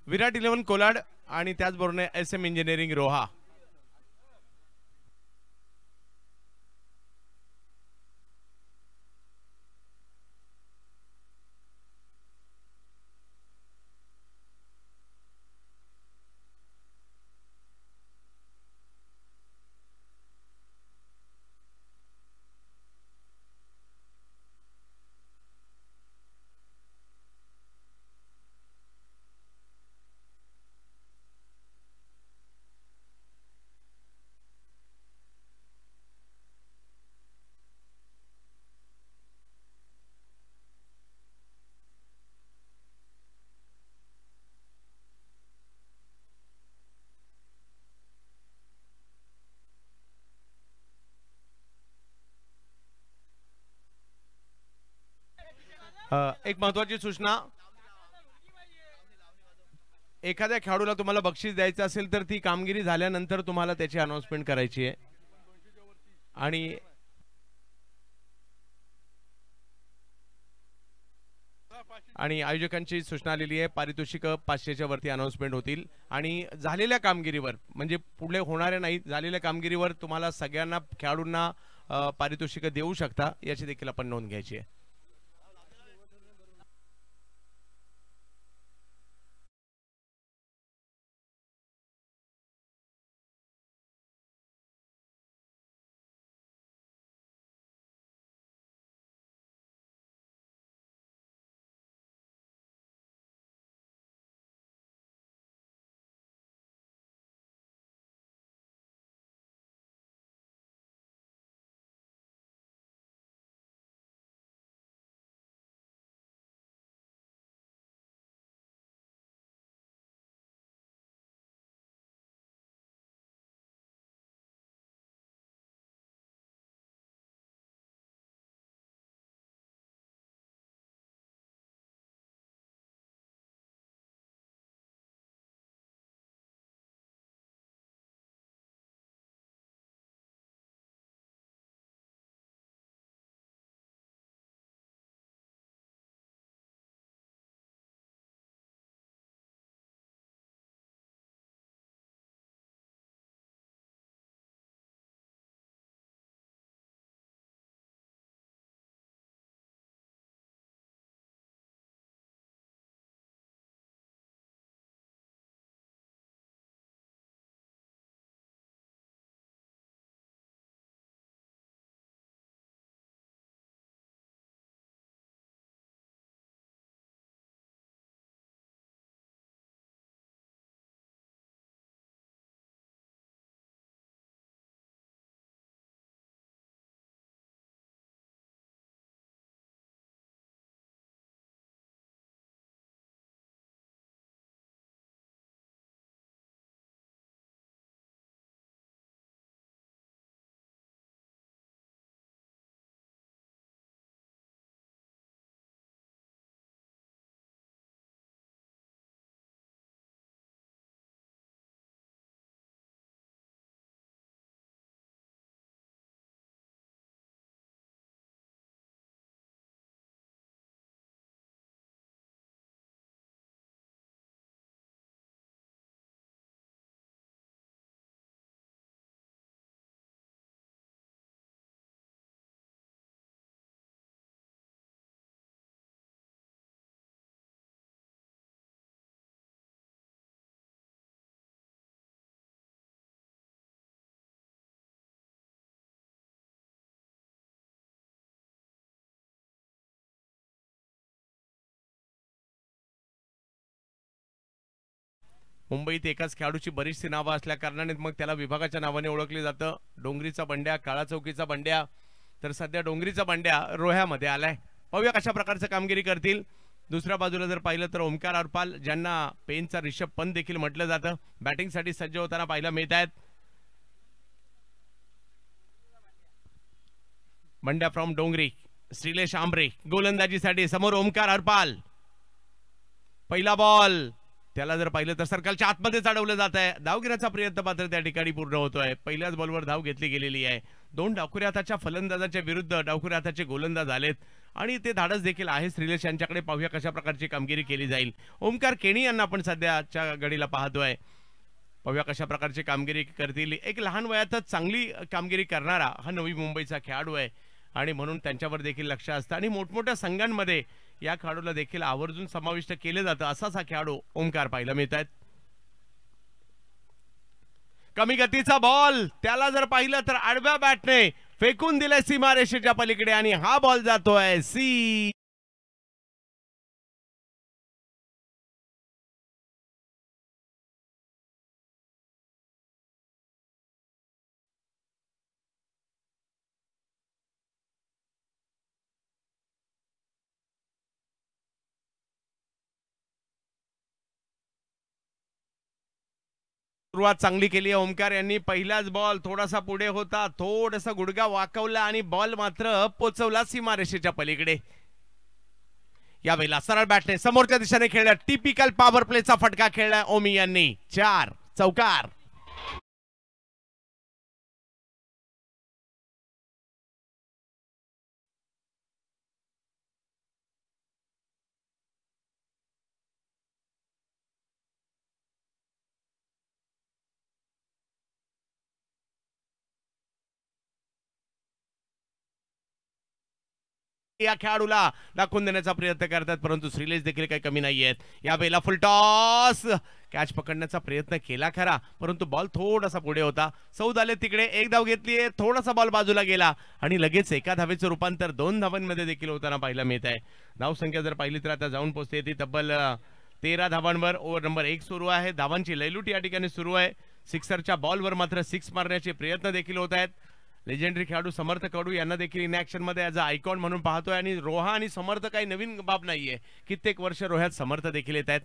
विराट 11 कोलाड आणि त्याचबरोबर SM engineering Roha. एक महत्वाची सूचना, एखाद्या खेळाडूला तुम्हाला बक्षीस द्यायचं असेल तर ती कामगिरी झाल्यानंतर तुम्हाला त्याची अनाउन्समेंट करायची आहे. आणि आयोजकांची सूचना आलेली आहे, पारितोषिक 500च्या वरती अनाउन्समेंट होतील आणि झालेल्या कामगिरीवर, म्हणजे पुढे होणाऱ्या नाही, झालेल्या कामगिरीवर तुम्हाला सगळ्यांना खेळाडूंना पारितोषिक देऊ शकता, याची देखील आपण नोंद घ्यायची आहे. मुंबईत एकाच खेळाडूची बरीचशी नावं असल्या कारणाने मग त्याला विभागाच्या नावाने ओळखले जातं. डोंगरीचा बंड्या, काळा चौकीचा बंड्या, तर सध्या डोंगरीचा बंड्या रोह्यामध्ये आलाय. पाहूया कशा प्रकारचं कामगिरी करतील. दुसऱ्या बाजूला जर पाहिलं तर ओमकार अरपाल, ज्यांना पेनचा रिषभ पंत देखील म्हटलं जातं, बॅटिंगसाठी सज्ज होताना पाहायला मिळत आहेत. बंड्या फ्रॉम डोंगरी, श्रीलेश आंबरे गोलंदाजीसाठी समोर ओमकार अरपाल. पहिला बॉल त्याला जर पाहिलं तर सर्कलच्या आतमध्ये चढवलं जात आहे. धाव घेण्याचा प्रयत्न मात्र त्या ठिकाणी पूर्ण होतोय. पहिल्याच बॉलवर धाव घेतली गेलेली आहे. 2 डावखुरी हाताच्या फलंदाजाच्या विरुद्ध डावखुरी हाताचे गोलंदाज आलेत आणि ते धाडस देखील आहे श्रीलेश यांच्याकडे. पाहूया कशा प्रकारची कामगिरी केली जाईल. ओमकार केणी यांना आपण सध्याच्या घडीला पाहतोय. पाहूया कशा प्रकारची कामगिरी करतील. एक लहान वयातच चांगली कामगिरी करणारा हा नवी मुंबईचा खेळाडू आहे आणि म्हणून त्यांच्यावर देखील लक्ष असतं आणि मोठमोठ्या संघांमध्ये या खेळाडूला देखील आवर्जून समाविष्ट केले जातं. असाच हा खेळाडू ओमकार पाहायला मिळत आहेत. कमी गतीचा बॉल, त्याला जर पाहिलं तर आडव्या बॅटने फेकून दिले सीमारेषेच्या पलीकडे आणि हा बॉल जातोय सी. सुरुवात चांगली केली आहे ओमकार यांनी. पहिलाच बॉल थोडासा पुढे होता, थोडासा गुडघा वाकवला आणि बॉल मात्र पोचवला सीमारेषेच्या पलीकडे. यावेळेला सरळ बॅटने समोरच्या दिशेने खेळला. टिपिकल पॉवर प्लेचा फटका खेळला ओमी यांनी. 4 चौकार. या खेळाडूला दाखवून देण्याचा प्रयत्न करतात परंतु श्रीलेश देखील काही कमी नाही आहेत. यावेळेला फुल टॉस, कॅच पकडण्याचा प्रयत्न केला खरा परंतु बॉल थोडासा पुढे होता. सौद आले तिकडे. एक धाव घेतलीये, थोडासा बॉल बाजूला गेला आणि लगेच एका धावेचं रूपांतर 2 धावांमध्ये देखील होताना पाहायला मिळत आहे. धावसंख्या जर पाहिली तर आता जाऊन पोहोचते ती तब्बल 13 धावांवर. ओव्हर नंबर 1 सुरू आहे. धावांची लयलूट या ठिकाणी सुरू आहे. सिक्सरच्या बॉलवर मात्र 6 मारण्याचे प्रयत्न देखील होत आहेत. लेजेंडरी खेळाडू समर्थ कडू यांना देखील इन ऍक्शन मध्ये ॲज अ आयकॉन म्हणून पाहतोय आणि रोहा आणि समर्थ काही नवीन बाब नाहीये. कित्येक वर्ष रोह्यात समर्थ देखील येत आहेत.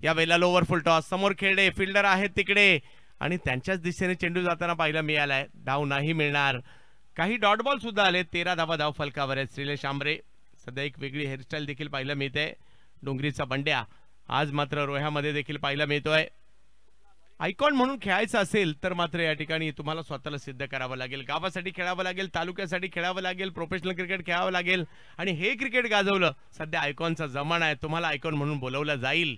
या वेळेला लोवर फुल टॉस, समोर खेळले, फिल्डर आहेत तिकडे आणि त्यांच्याच दिशेने चेंडू जाताना पाहायला मिळालाय. धाव नाही मिळणार. काही डॉट बॉल सुद्धा आले. 13 धावा धाव फलकावर आहेत. श्रीलेश आंबरे सध्या एक वेगळी हेअरस्टाईल देखील पाहायला मिळते. डोंगरीचा बंड्या आज मात्र रोह्यामध्ये देखील पाहायला मिळतोय. आयकॉन म्हणून खेळायचं असेल तर मात्र या ठिकाणी तुम्हाला स्वतःला सिद्ध करावं लागेल. गावासाठी खेळावं लागेल, तालुक्यासाठी खेळावं लागेल, प्रोफेशनल क्रिकेट खेळावं लागेल आणि हे क्रिकेट गाजवलं. सध्या आयकॉनचा जमाना आहे. तुम्हाला आयकॉन म्हणून बोलवलं जाईल.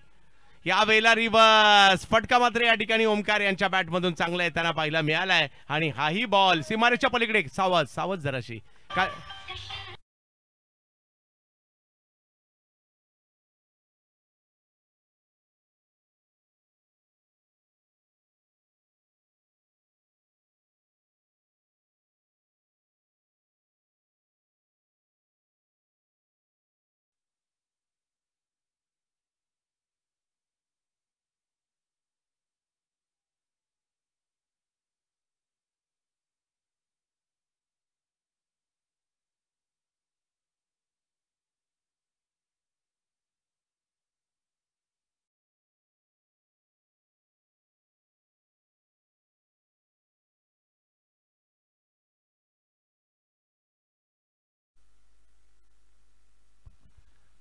या वेळेला रिव्हर्स फटका मात्र या ठिकाणी ओमकार यांच्या बॅटमधून चांगला येताना पाहायला मिळालाय आणि हाही बॉल सीमारेच्या पलीकडे. सावध सावध जराशी काय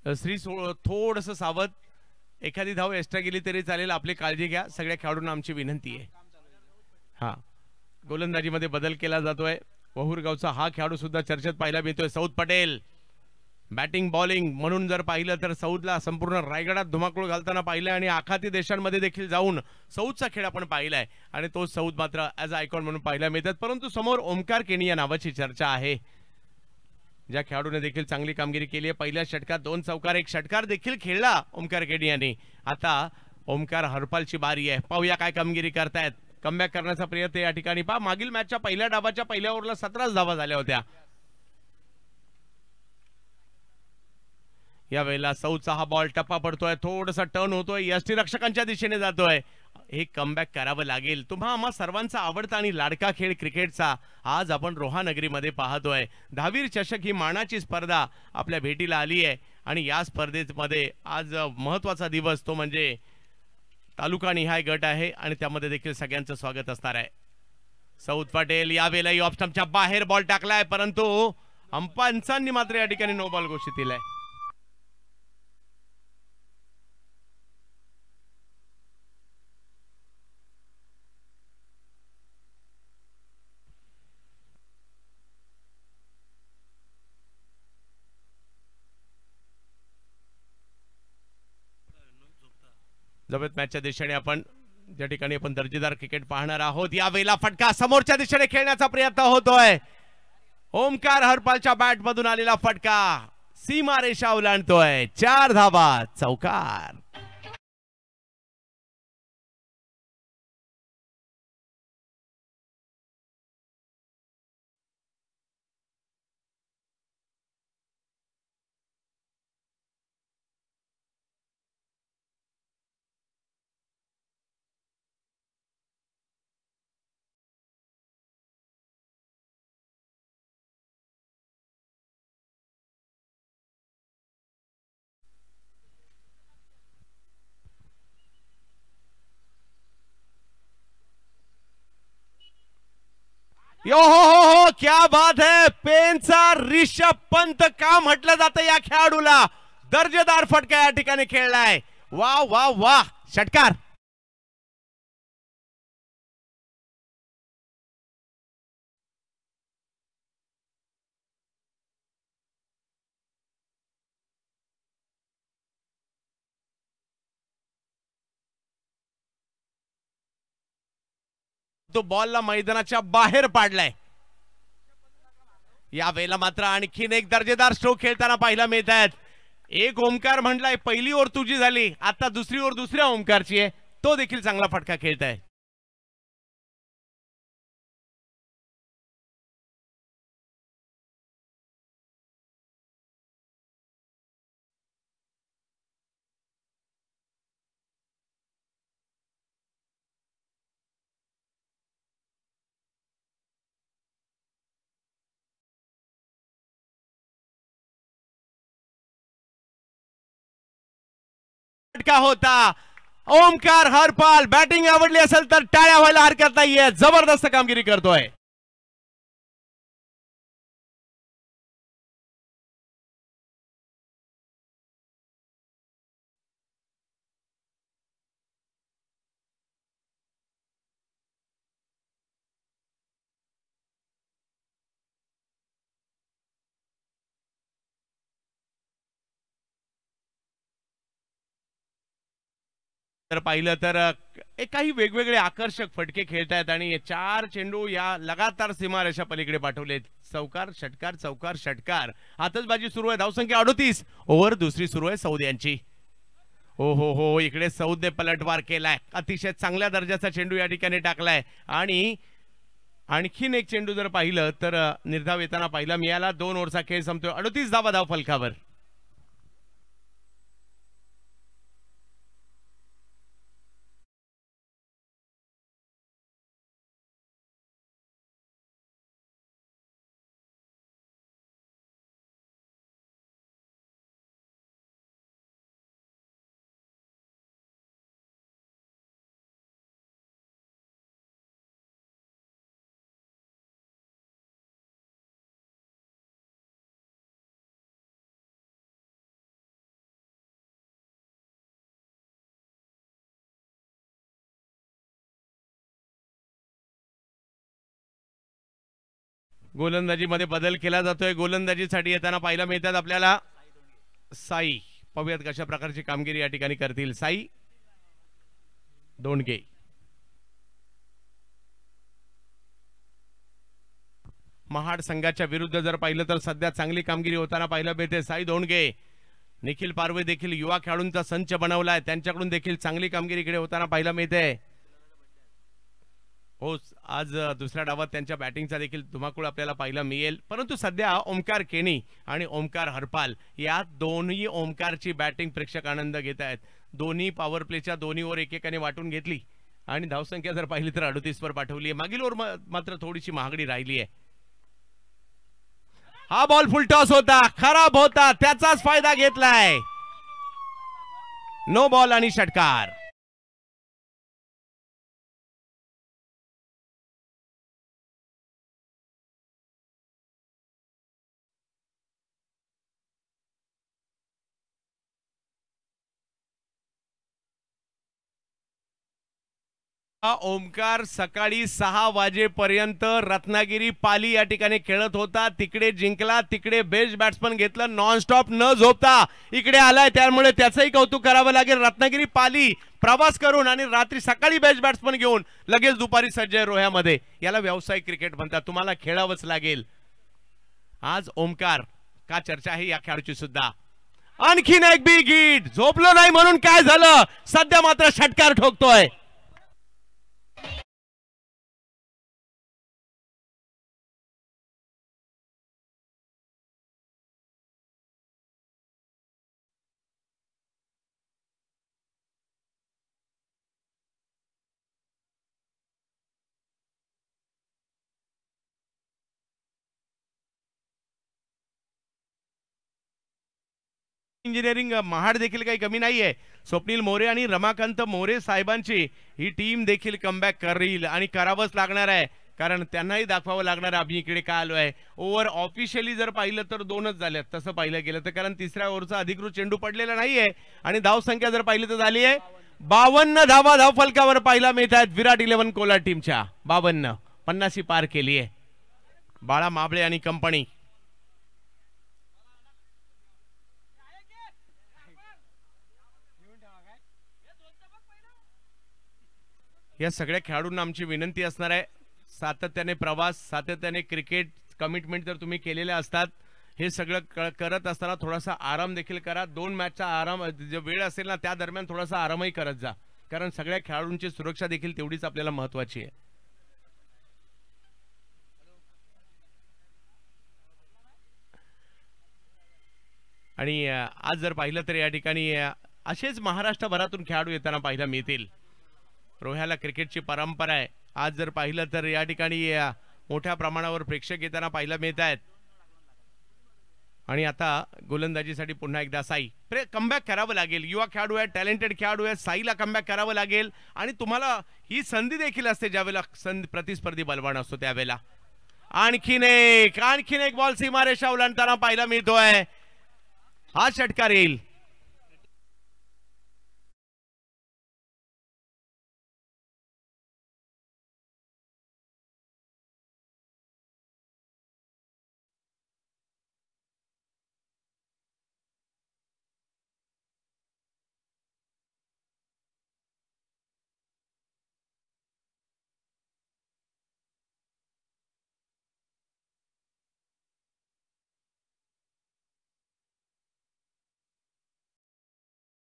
श्री थोडस सावध. एखादी धाव एक्स्ट्रा गेली तरी चालेल. आपली काळजी घ्या. सगळ्या खेळाडूंना आमची विनंती आहे. हा गोलंदाजीमध्ये बदल केला जातोय. वहुरगावचा हा खेळाडू सुद्धा चर्चेत पाहायला मिळतोय. सौद पटेल बॅटिंग बॉलिंग म्हणून जर पाहिलं तर सौदला संपूर्ण रायगडात धुमाकूळ घालताना पाहिलंय आणि आखाती देशांमध्ये देखील जाऊन सौदचा खेळ आपण पाहिलाय आणि तो सौद मात्र ॲज अ आयकॉन म्हणून पाहायला मिळतात. परंतु समोर ओमकार केणी या नावाची चर्चा आहे. ज्या खेळाडूने देखील चांगली कामगिरी केली आहे. पहिल्या षटकात 2 चौकार, 1 षटकार देखील खेळला ओमकार केणी यांनी. आता ओमकार हरपालची बारी आहे. पाहूया काय कामगिरी करतायत. कमबॅक करण्याचा प्रयत्न या ठिकाणी पहा. मागील मॅचच्या पहिल्या डावाच्या पहिल्या ओव्हरला 17 धावा झाल्या होत्या. या वेळेला सौचा हा बॉल टप्पा पडतोय, थोडासा टर्न होतोय, यष्टीरक्षकांच्या दिशेने जातोय. एक कमबॅक करावं लागेल. तुम्हा आम्हा सर्वांचा आवडता आणि लाडका खेळ क्रिकेटचा आज आपण रोहा नगरीमध्ये पाहतोय. दहावीर चषक ही मानाची स्पर्धा आपल्या भेटीला आली आहे आणि या स्पर्धेमध्ये आज महत्त्वाचा दिवस तो म्हणजे तालुका निहाय गट आहे आणि त्यामध्ये देखील सगळ्यांचं स्वागत असणार आहे. सौद पटेल यावेळेला ऑफ स्टंपच्या बाहेर बॉल टाकलाय परंतु अंपायरांनी मात्र या ठिकाणी नो बॉल घोषित केलाय. जबत मॅचच्या दिशेने आपण ज्या ठिकाणी आपण दर्जेदार क्रिकेट पाहणार आहोत, यावेळेला फटका समोरच्या दिशेने खेळण्याचा प्रयत्न होतोय. ओमकार हरपालच्या बॅट मधून आलेला फटका सीमा रेषा ओलांडतोय. 4 धावा, चौकार. यो हो, क्या बात है. पेनचा रिषभ पंत का म्हटलं जातं या खेळाडूला. दर्जेदार फटका या ठिकाणी खेळलाय. वा वा वा, षटकार. तो बॉलला मैदानाच्या बाहेर पाडलाय. या वेळेला मात्र आणखीन एक दर्जेदार स्ट्रोक खेळताना पाहायला मिळत आहेत. एक ओमकार म्हटलाय, पहिली ओव्हर तुझी झाली, आता दुसरी ओव्हर दुसऱ्या ओमकारची आहे. तो देखील चांगला फटका खेळताय. फटका होता. ओमकार हरपाल बॅटिंग आवडली असेल तर टाळ्या व्हायला हरकत नाहीये. जबरदस्त कामगिरी करतोय. तर पाहिलं तर काही वेगवेगळे आकर्षक फटके खेळतायत आणि 4 चेंडू या लगातार सीमारेषा पलीकडे पाठवलेत. चौकार षटकार चौकार षटकार. आतषबाजी सुरू आहे. धावसंख्या 38. ओव्हर दुसरी सुरू आहे सौद यांची. हो, इकडे सौदने पलटवार केलाय. अतिशय चांगल्या दर्जाचा चेंडू या ठिकाणी टाकलाय आणि आणखीन एक चेंडू जर पाहिलं तर निर्धाव येताना पाहिला मिळाला. 2 ओव्हरचा खेळ संपतोय. 38 धावा धाव फलकावर. गोलंदाजीमध्ये बदल केला जातोय. गोलंदाजीसाठी येताना पाहायला मिळतात आपल्याला साई. पाहूयात कशा प्रकारची कामगिरी या ठिकाणी करतील साई दोंडगे. महाड संघाच्या विरुद्ध जर पाहिलं तर सध्या चांगली कामगिरी होताना पाहायला मिळते. साई दोंडगे, निखिल पारवे देखील युवा खेळाडूंचा संच बनवलाय. त्यांच्याकडून देखील चांगली कामगिरी इकडे होताना पाहायला मिळते. हो, आज दुसऱ्या डावात त्यांच्या बॅटिंगचा देखील धुमाकूळ आपल्याला पाहायला मिळेल. परंतु सध्या ओमकार केनी आणि ओमकार हरपाल या दोन्ही ओमकारची बॅटिंग प्रेक्षक आनंद घेत आहेत. दोन्ही पॉवर प्लेच्या दोन्ही ओव्हर एकेकाने वाटून घेतली आणि धावसंख्या जर पाहिली तर 38 वर पाठवली आहे. मागील ओव्हर मात्र थोडीशी महागडी राहिली आहे. हा बॉल फुलटॉस होता, खराब होता, त्याचाच फायदा घेतलाय. नो बॉल आणि षटकार. ओमकार सकाळी 6 वाजेपर्यंत रत्नागिरी पाली या ठिकाणी खेळत होता. तिकडे जिंकला, तिकडे बेस्ट बॅट्समन घेतलं, नॉन स्टॉप न झोपता इकडे आलाय. त्यामुळे त्याचंही कौतुक करावं लागेल. रत्नागिरी पाली प्रवास करून आणि रात्री सकाळी बेस्ट बॅट्समन घेऊन लगेच दुपारी सज्ज रोह्यामध्ये. याला व्यावसायिक क्रिकेट म्हणतात. तुम्हाला खेळावंच लागेल. आज ओमकार का चर्चा आहे या खेळाडूची सुद्धा. आणखीन एक बिग हिट. झोपलो नाही म्हणून काय झालं, सध्या मात्र षटकार ठोकतोय. इंजिनिअरिंग महाड देखील काही कमी नाहीये. स्वप्नील मोरे आणि रमाकांत मोरे साहेबांची ही टीम देखील कमबॅक करेल आणि करावंच लागणार आहे. कारण त्यांनाही दाखवावं लागणार आहे आम्ही इकडे काय आलो आहे. ओव्हर ऑफिशियली जर पाहिलं तर 2च झाल्यात तसं पाहिलं गेलं तर. कारण तिसऱ्या ओव्हरचा अधिकृत चेंडू पडलेला नाहीये. आणि धाव संख्या जर पाहिली तर झाली आहे 52 धावा धाव फलकावर पाहायला मिळत आहेत विराट 11 कोलार टीमच्या. 52 50 पार केली आहे बाळा माबळे आणि कंपनी. या सगळ्या खेळाडूंना आमची विनंती असणार आहे, सातत्याने प्रवास, सातत्याने क्रिकेट कमिटमेंट जर तुम्ही केलेले असतात, हे सगळं करत असताना थोडासा आराम देखील करा. 2 मॅचचा आराम जो वेळ असेल ना त्या दरम्यान थोडासा आरामही करत जा. कारण सगळ्या खेळाडूंची सुरक्षा देखील तेवढीच आपल्याला महत्त्वाची आहे. आणि आज जर पाहिलं तर या ठिकाणी असेच महाराष्ट्रभरातून खेळाडू येताना पाहायला मिळतील. रोह्याला क्रिकेटची परंपरा आहे. आज जर पाहिलं तर या ठिकाणी मोठ्या प्रमाणावर प्रेक्षक येताना पाहायला मिळत आहेत. आणि आता गोलंदाजीसाठी पुन्हा एकदा साई कमबॅक करावं लागेल. युवा खेळाडू आहेत, टॅलेंटेड खेळाडू आहेत. साईला कमबॅक करावं लागेल आणि तुम्हाला ही संधी देखील असते ज्यावेळेला प्रतिस्पर्धी बलवान असतो त्यावेळेला. आणखीन एक बॉल सीमारेषा ओलांडताना पाहायला मिळतोय. हा षटकार येईल.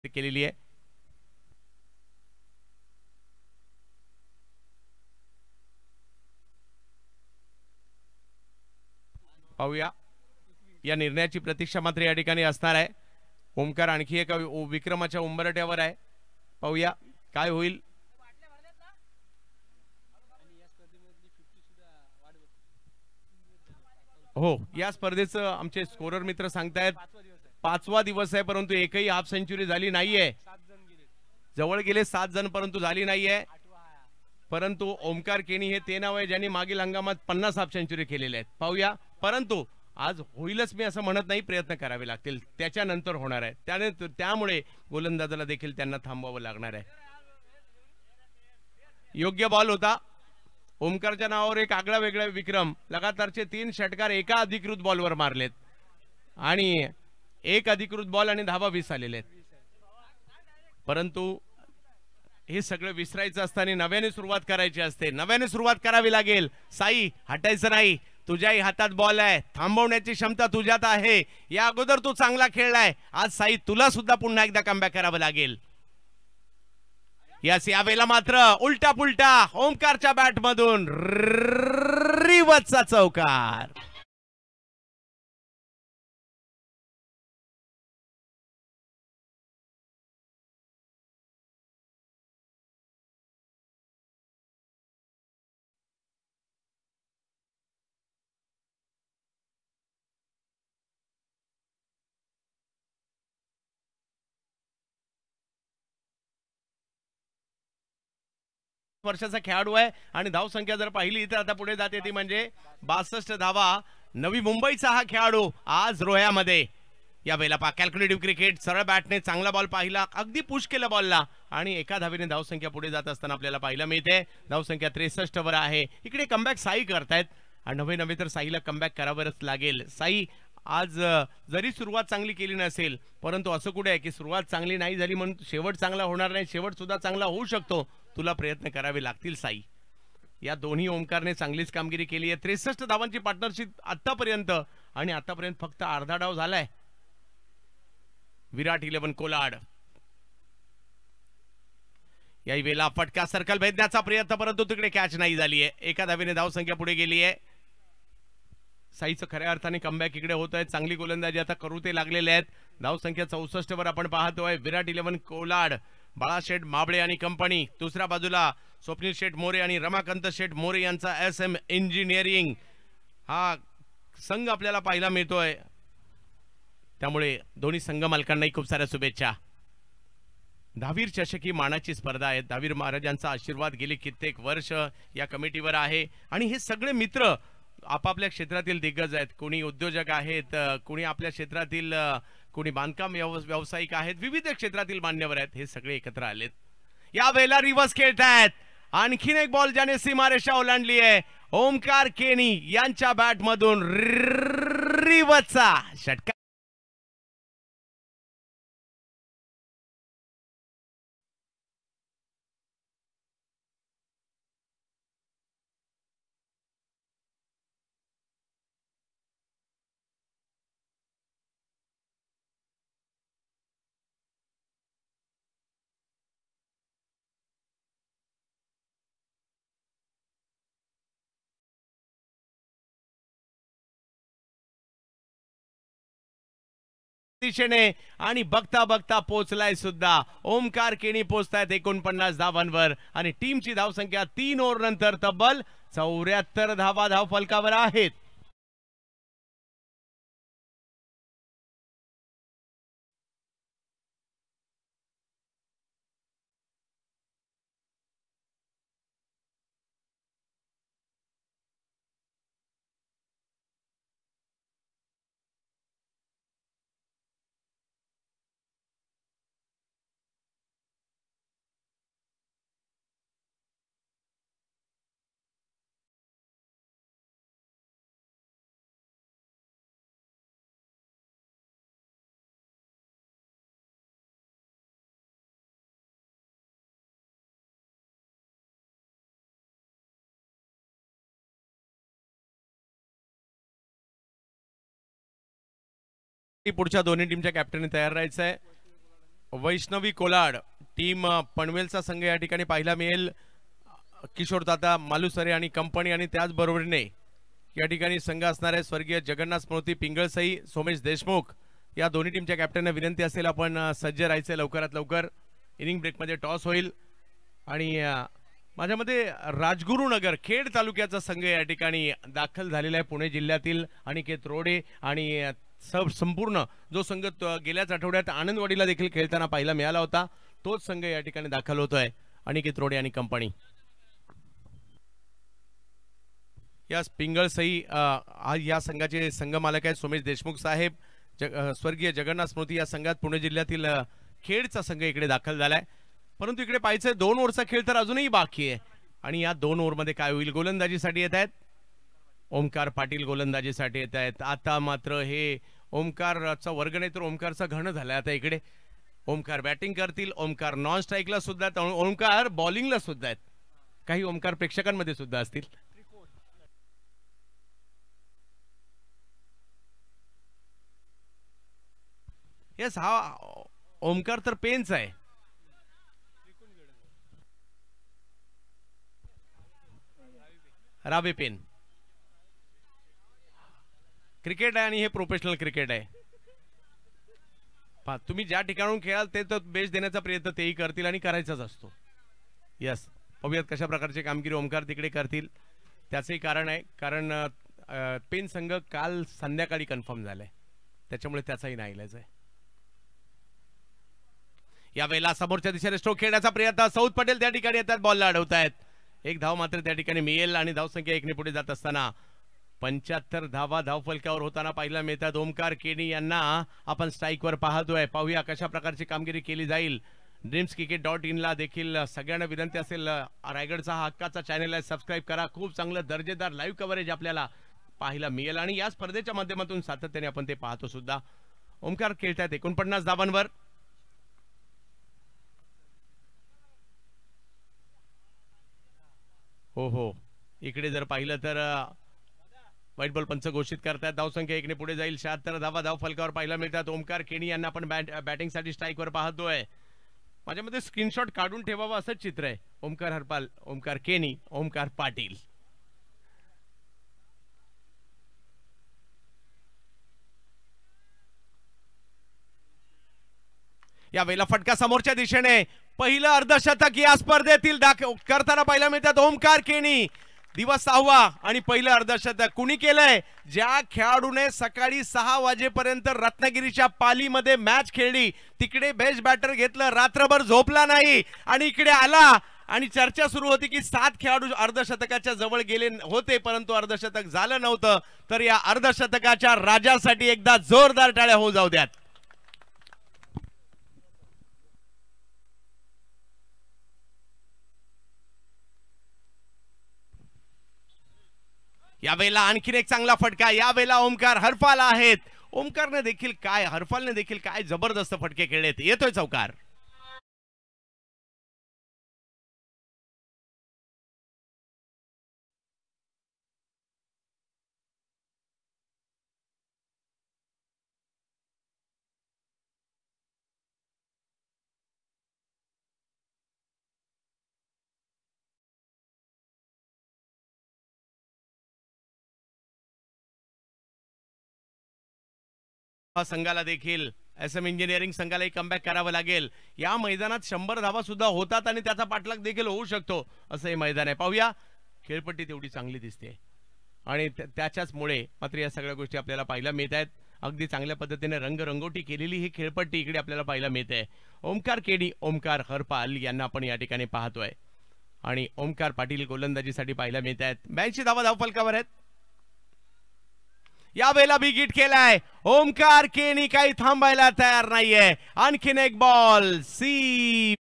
केलेली आहे. पाहूया या निर्णयाची प्रतीक्षा मात्र या ठिकाणी असणार आहे. ओमकार आणखी एका विक्रमाच्या उंबरठ्यावर आहे. पाहूया काय होईल. हो, या स्पर्धेचं आमचे स्कोरर मित्र सांगतायत 5वा दिवस आहे परंतु एकही हाफ सेंचुरी झाली नाहीये. जवळ गेले 7 जण परंतु झाली नाहीये. परंतु ओमकार केनी हे ते नाव आहे ज्यांनी मागील हंगामात 50 हाफ सेंचुरी केलेल्या आहेत. पाहूया, परंतु आज होईलच मी असं म्हणत नाही, प्रयत्न करावे लागतील, त्याच्यानंतर होणार आहे. त्यामुळे गोलंदाजाला देखील त्यांना थांबवावं लागणार आहे. योग्य बॉल होता. ओमकारच्या नावावर एक आगळा वेगळा विक्रम. लगातारचे 3 षटकार एका अधिकृत बॉलवर मारलेत आणि एक अधिकृत बॉल आणि धावा 20 आलेले आहेत. परंतु हे सगळं विसरायचं असताना नव्याने सुरुवात करायची असते. नव्याने सुरुवात करावी लागेल. साई, हटायचं नाही. तुझ्याही हातात बॉल आहे. थांबवण्याची क्षमता तुझ्यात आहे. या अगोदर तू चांगला खेळलाय. आज साई तुला सुद्धा पुन्हा एकदा कमबॅक करावं लागेल. यावेळेला मात्र उलटा पुलटा ओमकारच्या बॅट मधून रिवर्सचा चौकार. वर्षाचा खेळाडू आहे आणि धाव संख्या जर पाहिली तर आता पुढे जाते ती म्हणजे 62 धावा. नवी मुंबईचा हा खेळाडू आज रोह्यामध्ये यावेळेला पा कॅल्क्युलेटिव्ह क्रिकेट, सरळ बॅटने चांगला बॉल पाहिला, अगदी पुश केला बॉलला आणि एका धावेने धावसंख्या पुढे जात असताना आपल्याला पाहायला मिळते. धावसंख्या 63 वर आहे. इकडे कमबॅक साई करतायत आणि नवे तर साईला कमबॅक करावरच लागेल. साई आज जरी सुरुवात चांगली केली नसेल, परंतु असं कुठे आहे की सुरुवात चांगली नाही झाली म्हणून शेवट चांगला होणार नाही. शेवट सुद्धा चांगला होऊ शकतो. तुला प्रयत्न करावे लागतील साई. या दोन्ही ओमकारने चांगलीच कामगिरी केली आहे. 63 धावांची पार्टनरशिप आतापर्यंत आणि आतापर्यंत फक्त अर्धा डाव झालाय. विराट 11 कोलाड याही वेळेला फटका सर्कल भेदण्याचा प्रयत्न, परंतु तिकडे कॅच नाही झाली आहे. एका धावेने धावसंख्या पुढे गेली आहे. साईचं खऱ्या अर्थाने कमबॅक इकडे होत आहे. चांगली गोलंदाजी आता करू ते लागलेले आहेत. धावसंख्या 64 वर आपण पाहतोय. विराट 11 कोलाड, बाळाशेठ माबळे आणि कंपनी. दुसऱ्या बाजूला स्वप्नील शेठ मोरे आणि रमाकांत शेठ मोरे यांचा SM इंजिनिअरिंग हा संघ आपल्याला पाहायला मिळतोय. त्यामुळे दोन्ही संघ मालकांनाही खूप साऱ्या शुभेच्छा. दहावीर चषक ही मानाची स्पर्धा आहे. दहावीर महाराजांचा आशीर्वाद गेली कित्येक वर्ष या कमिटीवर आहे आणि हे सगळे मित्र आपापल्या क्षेत्रातील दिग्गज आहेत. कोणी उद्योजक आहेत, कोणी आपल्या क्षेत्रातील, कोणी बांधकाम व्यावसायिक आहेत, विविध क्षेत्रातील मान्यवर आहेत. हे सगळे एकत्र आलेत. या वेळेला रिव्हर्स खेळतायत. आणखीन एक बॉल ज्याने सीमारेषा ओलांडली आहे. ओमकार केनी यांच्या बॅट मधून रिव्हर्सचा षटकार. दिशेने आणि बघता बघता पोहोचलाय सुद्धा. ओमकार केनी पोहोचतायत 49 धावांवर आणि टीमची धावसंख्या 3 ओव्हर नंतर तब्बल 74 धावा धावफलकावर आहेत. पुढच्या दोन्ही टीमच्या कॅप्टनने तयार राहायचं आहे. वैष्णवी कोलाड टीम पनवेलचा संघ या ठिकाणी पाहायला मिळेल. किशोर दादा मालुसरे आणि कंपनी आणि त्याचबरोबरीने या ठिकाणी संघ असणार आहे स्वर्गीय जगन्नाथ स्मृती पिंगळसई, सोमेश देशमुख. या दोन्ही टीमच्या कॅप्टनना विनंती असेल आपण सज्ज राहायचे लवकरात लवकर. इनिंग ब्रेकमध्ये टॉस होईल आणि माझ्या मते राजगुरुनगर खेड तालुक्याचा संघ या ठिकाणी दाखल झालेला आहे. पुणे जिल्ह्यातील अनिकेत रोडे आणि संपूर्ण जो संघ गेल्याच आठवड्यात आनंदवाडीला देखील खेळताना पाहायला मिळाला होता, तोच संघ या ठिकाणी दाखल होतोय. अनिकेत रोडे आणि कंपनी. या पिंगळसई या संघाचे संघ मालक आहेत सोमेश देशमुख साहेब. स्वर्गीय जगन्नाथ स्मृती या संघात पुणे जिल्ह्यातील खेडचा संघ इकडे दाखल झालाय. परंतु इकडे पाहायचं 2 ओव्हरचा खेळ तर अजूनही बाकी आहे आणि या 2 ओव्हरमध्ये काय होईल. गोलंदाजीसाठी येत आहेत ओमकार पाटील, गोलंदाजीसाठी येत आहेत. आता मात्र हे ओमकारचा वर्ग नाही तर ओमकारचा घण झालाय. आता इकडे ओमकार बॅटिंग करतील, ओमकार नॉन स्ट्राईकला सुद्धा, ओमकार बॉलिंगला सुद्धा आहेत, काही ओमकार प्रेक्षकांमध्ये सुद्धा असतील. येस, हा ओमकार तर पेनच आहे. रावे पेन क्रिकेट आहे आणि हे प्रोफेशनल क्रिकेट आहे. तुम्ही ज्या ठिकाणून खेळाल ते तर बेस्ट देण्याचा प्रयत्न तेही करतील आणि करायचाच असतो. यस, पाहूयात कशा प्रकारची कामगिरी ओमकार तिकडे करतील. त्याचंही कारण आहे, कारण पेन संघ काल संध्याकाळी कन्फर्म झालाय, त्याच्यामुळे त्याचाही नाईलाज आहे. यावेळेला समोरच्या दिशेने स्ट्रोक खेळण्याचा प्रयत्न. सौद पटेल त्या ठिकाणी येतात, बॉलला अडवतायत. एक धाव मात्र त्या ठिकाणी मिळेल आणि धावसंख्या 1 ने पुढे जात असताना 75 धावा धावफलकावर होताना पाहायला मिळतात. ओमकार केणी यांना आपण स्ट्राईकवर पाहतोय. पाहूया कशा प्रकारची कामगिरी केली जाईल. ड्रीम्सक्रिकेट.in ला देखील सगळ्यांना विनंती असेल, रायगडचा हा हक्काचा चॅनल आहे, सबस्क्राईब करा. खूप चांगलं दर्जेदार लाईव्ह कव्हरेज आपल्याला पाहायला मिळेल आणि या स्पर्धेच्या माध्यमातून सातत्याने आपण ते पाहतो सुद्धा. ओमकार खेळतात 49 धावांवर. हो, इकडे जर पाहिलं तर व्हाईट बॉल पंच घोषित करतात. धावसंख्या 1 ने पुढे जाईल. 76 धावा धावफलकावर पाहायला मिळतात. ओमकार केणी यांना आपण बॅटिंगसाठी स्ट्राईकवर पाहतोय. माझ्या मध्ये स्क्रीनशॉट काढून ठेवावं असंच चित्र आहे. ओमकार हरपाल, ओमकार केणी, ओमकार पाटील. या वेळेला फटका समोरच्या दिशेने. पहिलं अर्धशतक या स्पर्धेतील करताना पाहायला मिळतात ओमकार केणी. दिवस 6वा आणि पहिलं अर्धशतक कुणी केलंय? ज्या खेळाडूने सकाळी 6 वाजेपर्यंत रत्नागिरीच्या पालीमध्ये मॅच खेळली, तिकडे बेस्ट बॅटर घेतलं, रात्रभर झोपला नाही आणि इकडे आला आणि चर्चा सुरू होती की 7 खेळाडू अर्धशतकाच्या जवळ गेले होते, परंतु अर्धशतक झालं नव्हतं. तर या अर्धशतकाच्या राजासाठी एकदा जोरदार टाळ्या होऊ जाऊ द्यात. यावेळेला आणखीन एक चांगला फटका. यावेळेला ओमकार हरफाल आहेत. ओमकारने देखील काय, हरफालने देखील काय जबरदस्त फटके खेळलेत. येतोय चौकार. संघाला देखील SM इंजिनिअरिंग संघालाही कमबॅक करावं लागेल. या मैदानात 100 धावा सुद्धा होतात आणि त्याचा पाठलाग देखील होऊ शकतो असं हे मैदान आहे. पाहूया, खेळपट्टी तेवढी चांगली दिसते आणि त्याच्याचमुळे मात्र या सगळ्या गोष्टी आपल्याला पाहायला मिळत आहेत. अगदी चांगल्या पद्धतीने रंगरंगोटी केलेली ही खेळपट्टी इकडे आपल्याला पाहायला मिळते. ओमकार केणी, ओमकार हरपाल यांना आपण या ठिकाणी पाहतोय आणि ओमकार पाटील गोलंदाजीसाठी पाहायला मिळत आहेत. 82 धावा धावफलकावर आहेत. या वेळेला बिगिट केलाय. ओमकार केणी काही थांबायला तयार नाहीये. आणखीन एक बॉल सी.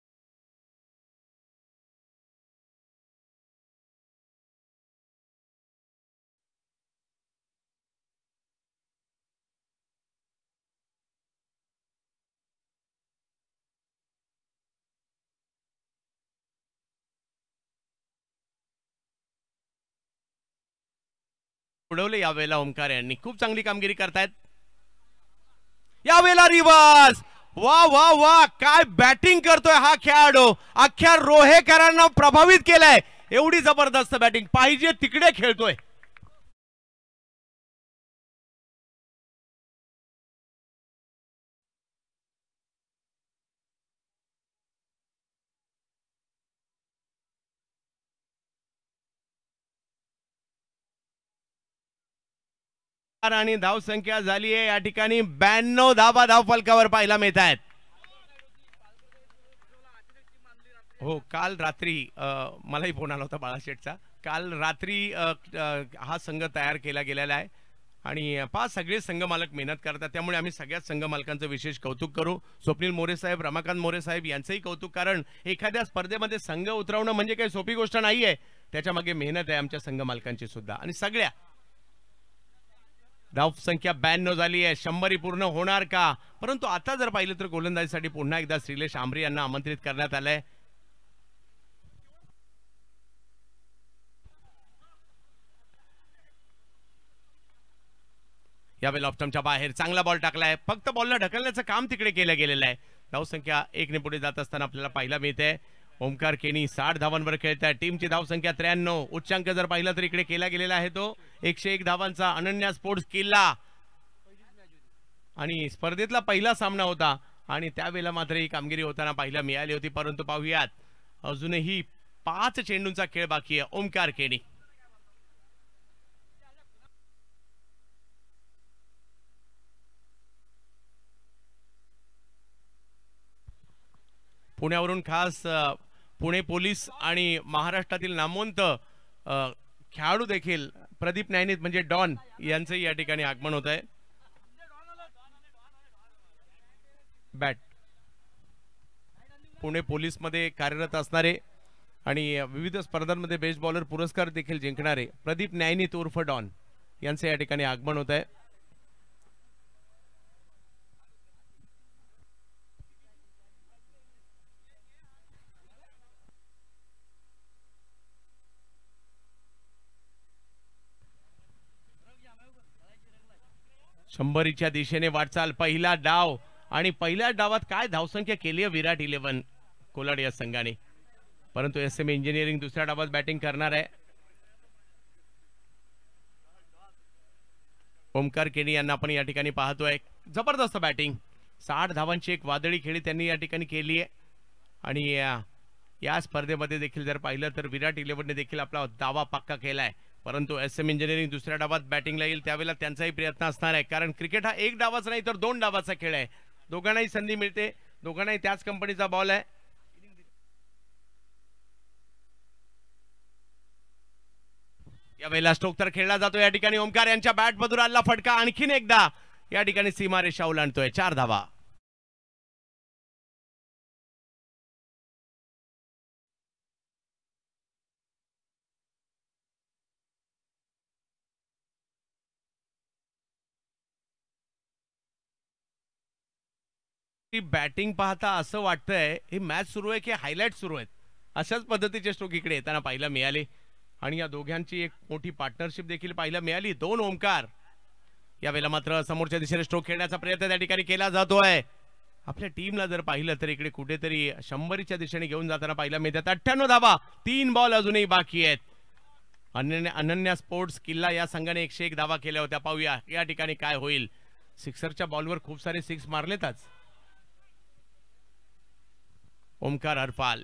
उडवले यावेळेला ओमकार यांनी. खूप चांगली कामगिरी करतायत. यावेळेला रिव्हर्स. वा वा वा, काय बॅटिंग करतोय हा खेळाडू. अख्ख्या रोहेकरांना प्रभावित केलंय. एवढी जबरदस्त बॅटिंग, पाहिजे तिकडे खेळतोय. आणि धाव संख्या झाली आहे या ठिकाणी 92 धावा धावफलकावर पाहायला मिळत आहेत. हो, काल रात्री मलाही फोन आला होता बाळाशेठचा. काल रात्री हा संघ तयार केला गेलेला आहे आणि 5 सगळे संघ मालक मेहनत करतात. त्यामुळे आम्ही सगळ्याच संघ मालकांचं विशेष कौतुक करू. स्वप्नील मोरे साहेब, रमाकांत मोरे साहेब यांचंही कौतुक, कारण एखाद्या स्पर्धेमध्ये संघ उतरवणं म्हणजे काही सोपी गोष्ट नाहीये. त्याच्या मागे मेहनत आहे आमच्या संघ मालकांची सुद्धा. आणि सगळ्या धाव संख्या 92 झाली आहे. 100 पूर्ण होणार का? परंतु आता जर पाहिलं तर गोलंदाजीसाठी पुन्हा एकदा श्रीलेश आंबरे यांना आमंत्रित करण्यात आलंय. यावेळी ऑप्शनच्या बाहेर चांगला बॉल टाकलाय. फक्त बॉलला ढकलण्याचं काम तिकडे केलं गेलेलं आहे. धाव संख्या 1 ने पुढे जात असताना आपल्याला पाहायला मिळते ओमकार केणी 60 धावांवर खेळताय. टीमची धाव संख्या 93. उच्चांक जर पाहिला तर इकडे केला गेलेला आहे तो 101 धावांचा अनन्या स्पोर्ट्स किल्ला. आणि स्पर्धेतला पहिला सामना होता आणि त्यावेळेला मात्र ही कामगिरी होताना पाहायला मिळाली होती. परंतु पाहूयात, अजूनही 5 चेंडूंचा खेळ बाकी आहे. ओमकार केणी पुण्यावरून खास पुणे पोलीस आणि महाराष्ट्रातील नामवंत खेळाडू देखील प्रदीप नैनित म्हणजे डॉन यांचंही या ठिकाणी आगमन होत आहे. बॅट पुणे पोलीस मध्ये कार्यरत असणारे आणि विविध स्पर्धांमध्ये बेस्ट बॉलर पुरस्कार देखील जिंकणारे प्रदीप नैनित उर्फ डॉन यांचं या ठिकाणी आगमन होत आहे. शंभरीच्या दिशेने वाटचाल, पहिला डाव आणि पहिल्या डावात काय धावसंख्या केली आहे विराट 11 कोलाड या संघाने. परंतु एसएम इंजिनिअरिंग दुसऱ्या डावात बॅटिंग करणार आहे. ओमकार केनी यांना आपण या ठिकाणी पाहतोय. जबरदस्त बॅटिंग, 60 धावांची एक वादळी खेळी त्यांनी या ठिकाणी केली आहे. आणि या स्पर्धेमध्ये देखील जर पाहिलं तर विराट 11ने देखील आपला दावा पक्का केलाय. परंतु एसएम इंजिनिअरिंग दुसऱ्या डावात बॅटिंगला येईल त्यावेळेला त्यांचाही प्रयत्न असणार आहे. कारण क्रिकेट हा एक डावाचा नाही तर 2 डावाचा खेळ आहे. दोघांनाही संधी मिळते, दोघांनाही त्याच कंपनीचा बॉल आहे. यावेळेला स्ट्रोक तर खेळला जातो. या ठिकाणी ओमकार यांच्या बॅट मधून आला फटका, आणखीन एकदा या ठिकाणी सीमारेषा ओलांडतोय. 4 धावा. बॅटिंग पाहता असं वाटतंय ही मॅच सुरू आहे की हायलाइट सुरू आहेत. अशाच पद्धतीचे स्ट्रोक इकडे येताना पाहायला मिळाले आणि या दोघांची एक मोठी पार्टनरशिप देखील पाहायला मिळाली. 2 ओमकार. यावेळेला मात्र समोरच्या दिशेने स्ट्रोक खेळण्याचा प्रयत्न त्या ठिकाणी केला जातोय. आपल्या टीमला जर पाहिलं तर इकडे कुठेतरी 100च्या दिशेने घेऊन जाताना पाहायला मिळतात. 98 धावा, 3 बॉल अजूनही बाकी आहेत. अनन्या स्पोर्ट्स किल्ला या संघाने 101 धावा केल्या होत्या. पाहूया या ठिकाणी काय होईल. सिक्सरच्या बॉलवर खूप सारे 6 मारलेतच. ओमकार हरपाल.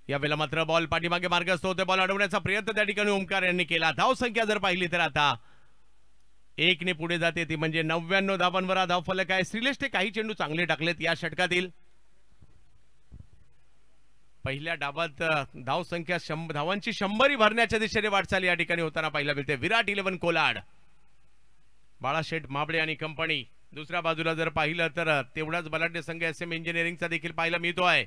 यावेळेला मात्र बॉल पाठीमागे मार्गस्थ होते. बॉल अडवण्याचा प्रयत्न त्या ठिकाणी ओमकार यांनी केला. धाव संख्या जर पाहिली तर आता 1 ने पुढे जाते, ती म्हणजे 99 धावांवर हा धाव फलक आहे. श्रीलेशने काही चेंडू चांगले टाकलेत या षटकातील. पहिल्या डावात धाव संख्या धावांची 100 भरण्याच्या दिशेने वाटचाल या ठिकाणी होताना पाहायला मिळते. विराट 11 कोलाड, बाळाशेठ माबळे आणि कंपनी. दुसऱ्या बाजूला जर पाहिलं तर तेवढाच बलाढ्य संघ एसएम इंजिनिअरिंगचा देखील पाहायला मिळतोय.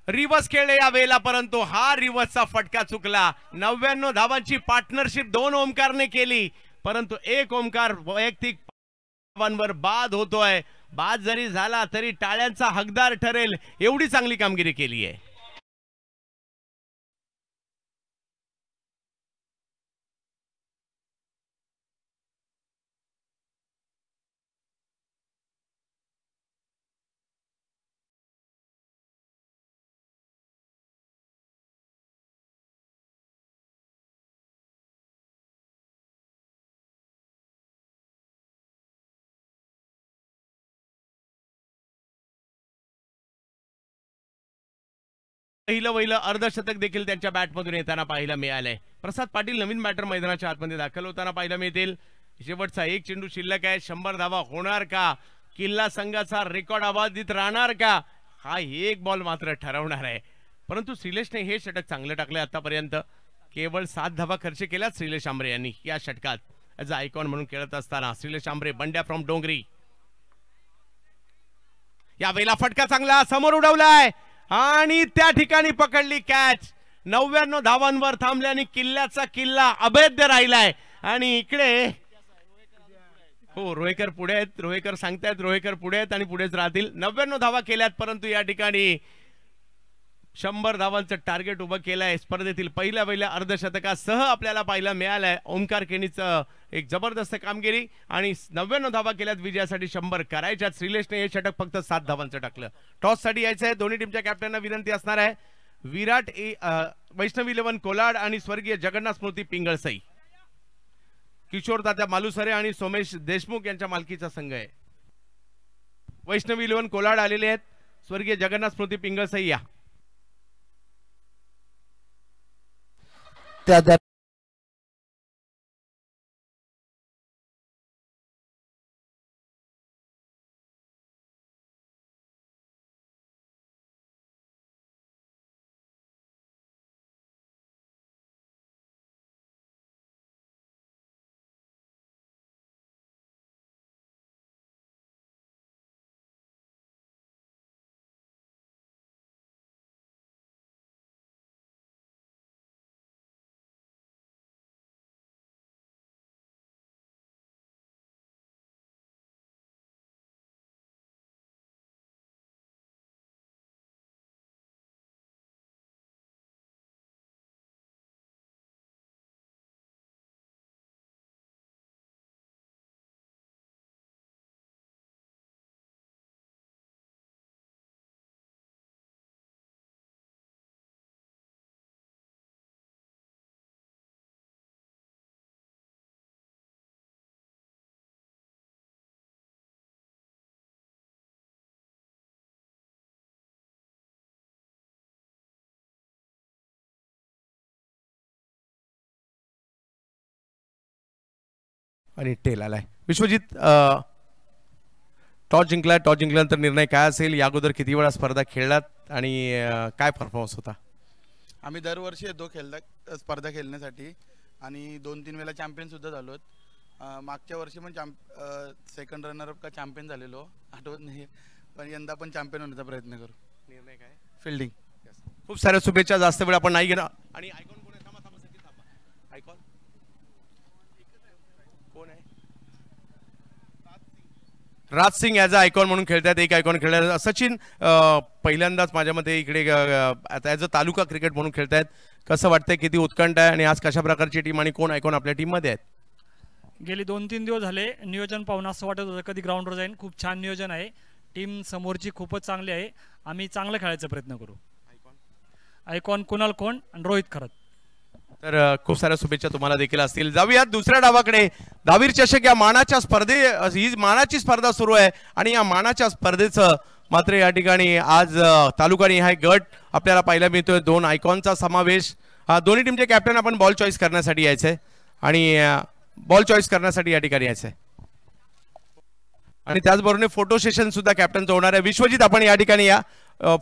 रिवर्स खेळले या वेळेला, परंतु हा रिवर्सचा फटका चुकला. 99 धावांची पार्टनरशिप 2 ओमकारने केली, परंतु 1 ओमकार वैयक्तिक धावांवर बाद होतोय. बाद जरी झाला तरी टाळ्यांचा हकदार ठरेल एवढी चांगली कामगिरी केली आहे. पहिलं अर्धशतक देखील त्यांच्या बॅटमधून येताना पाहायला मिळालंय. प्रसाद पाटील नवीन बॅटर मैदानाच्या आतमध्ये दाखल होताना पाहायला मिळतील. शेवटचा 1 चेंडू शिल्लक आहे. 100 धावा होणार का? किल्ला संघाचा रेकॉर्ड अबाधित राहणार का? हा एक बॉल मात्र ठरवणार आहे. परंतु श्रीलेशने हे षटक चांगलं टाकलंय. आतापर्यंत केवळ 7 धावा खर्च केल्या श्रीलेश आंबरे यांनी या षटकात. ॲज अ आयकॉन म्हणून खेळत असताना श्रीलेश आंबरे, बंड्या फ्रॉम डोंगरी. या वेळेला फटका चांगला समोर उडवलाय आणि त्या ठिकाणी पकडली कॅच. 99 धावांवर थांबल्याने किल्ल्याचा किल्ला अभेद्य राहिलाय. आणि इकडे हो, रोहेकर पुढे आहेत. रोहेकर सांगतायत रोहेकर पुढे आहेत आणि पुढेच राहतील. 99 धावा केल्यात, परंतु या ठिकाणी 100 धावांचं टार्गेट उभं केलंय. स्पर्धेतील पहिल्या अर्धशतकासह आपल्याला पाहायला मिळालंय ओमकार केनीचं एक जबरदस्त कामगिरी. आणि 99 धावा केल्यात, विजयासाठी 100 करायच्यात. श्रीलेशने हे षटक फक्त 7 धावांचं टाकलं. टॉस साठी यायचं आहे. दोन्ही टीमच्या कॅप्टनना विनंती असणार आहे. विराट वैष्णव 11 कोलाड आणि स्वर्गीय जगन्नाथ स्मृती पिंगळसई. किशोर तात्या मालुसरे आणि सोमेश देशमुख यांच्या मालकीचा संघ आहे. वैष्णव 11 कोलाड आलेले आहेत. स्वर्गीय जगन्नाथ स्मृती पिंगळसई या त्या आणि टेल आलाय. विश्वजित, टॉस जिंकल्यानंतर निर्णय काय असेल? या अगोदर किती वेळा स्पर्धा खेळलात आणि काय परफॉर्मन्स होता? आम्ही दरवर्षी येतो स्पर्धा खेळण्यासाठी आणि 2-3 वेळा चॅम्पियन सुद्धा झालो. मागच्या वर्षी पण सेकंड रनर अप का चॅम्पियन झालेलो, आठवत नाही, पण यंदा पण चॅम्पियन होण्याचा प्रयत्न करू. निर्णय काय? फिल्डिंग. खूप साऱ्या शुभेच्छा. जास्त वेळ आपण नाही घेणार. आणि आयकॉन कोण आहे? आयकॉन कोण आहे? Raj Singh as a icon म्हणून खेळतात. एक आयकॉन खेळतात. सचिन पहिल्यांदाच माझ्या मते इकडे आता ॲज अ तालुका क्रिकेट म्हणून खेळतायत. कसं वाटतंय? किती उत्कंठ आहे आणि आज कशा प्रकारची टीम आणि कोण आयकॉन आपल्या टीममध्ये आहेत? गेली 2-3 दिवस झाले नियोजन पाहून असं वाटत होतं कधी ग्राउंडवर जाईन. खूप छान नियोजन आहे. टीम समोरची खूपच चांगली आहे. आम्ही चांगलं खेळायचा प्रयत्न करू. आयकॉन कुणाल कोण आणि रोहित खरत. तर खूप साऱ्या शुभेच्छा तुम्हाला देखील असतील. जाऊयात दुसऱ्या डावाकडे. दावीर चषक या मानाच्या ही मानाची स्पर्धा सुरू आहे आणि या मानाच्या स्पर्धेचं मात्र या ठिकाणी आज तालुकानिहाय गट आपल्याला पाहायला मिळतोय. 2 आयकॉनचा समावेश. दोन्ही टीमचे कॅप्टन आपण बॉल चॉईस करण्यासाठी यायचंय आणि बॉल चॉईस करण्यासाठी या ठिकाणी यायचंय आणि त्याचबरोबर फोटो सेशन सुद्धा कॅप्टनचं होणार आहे. विश्वजित, आपण या ठिकाणी या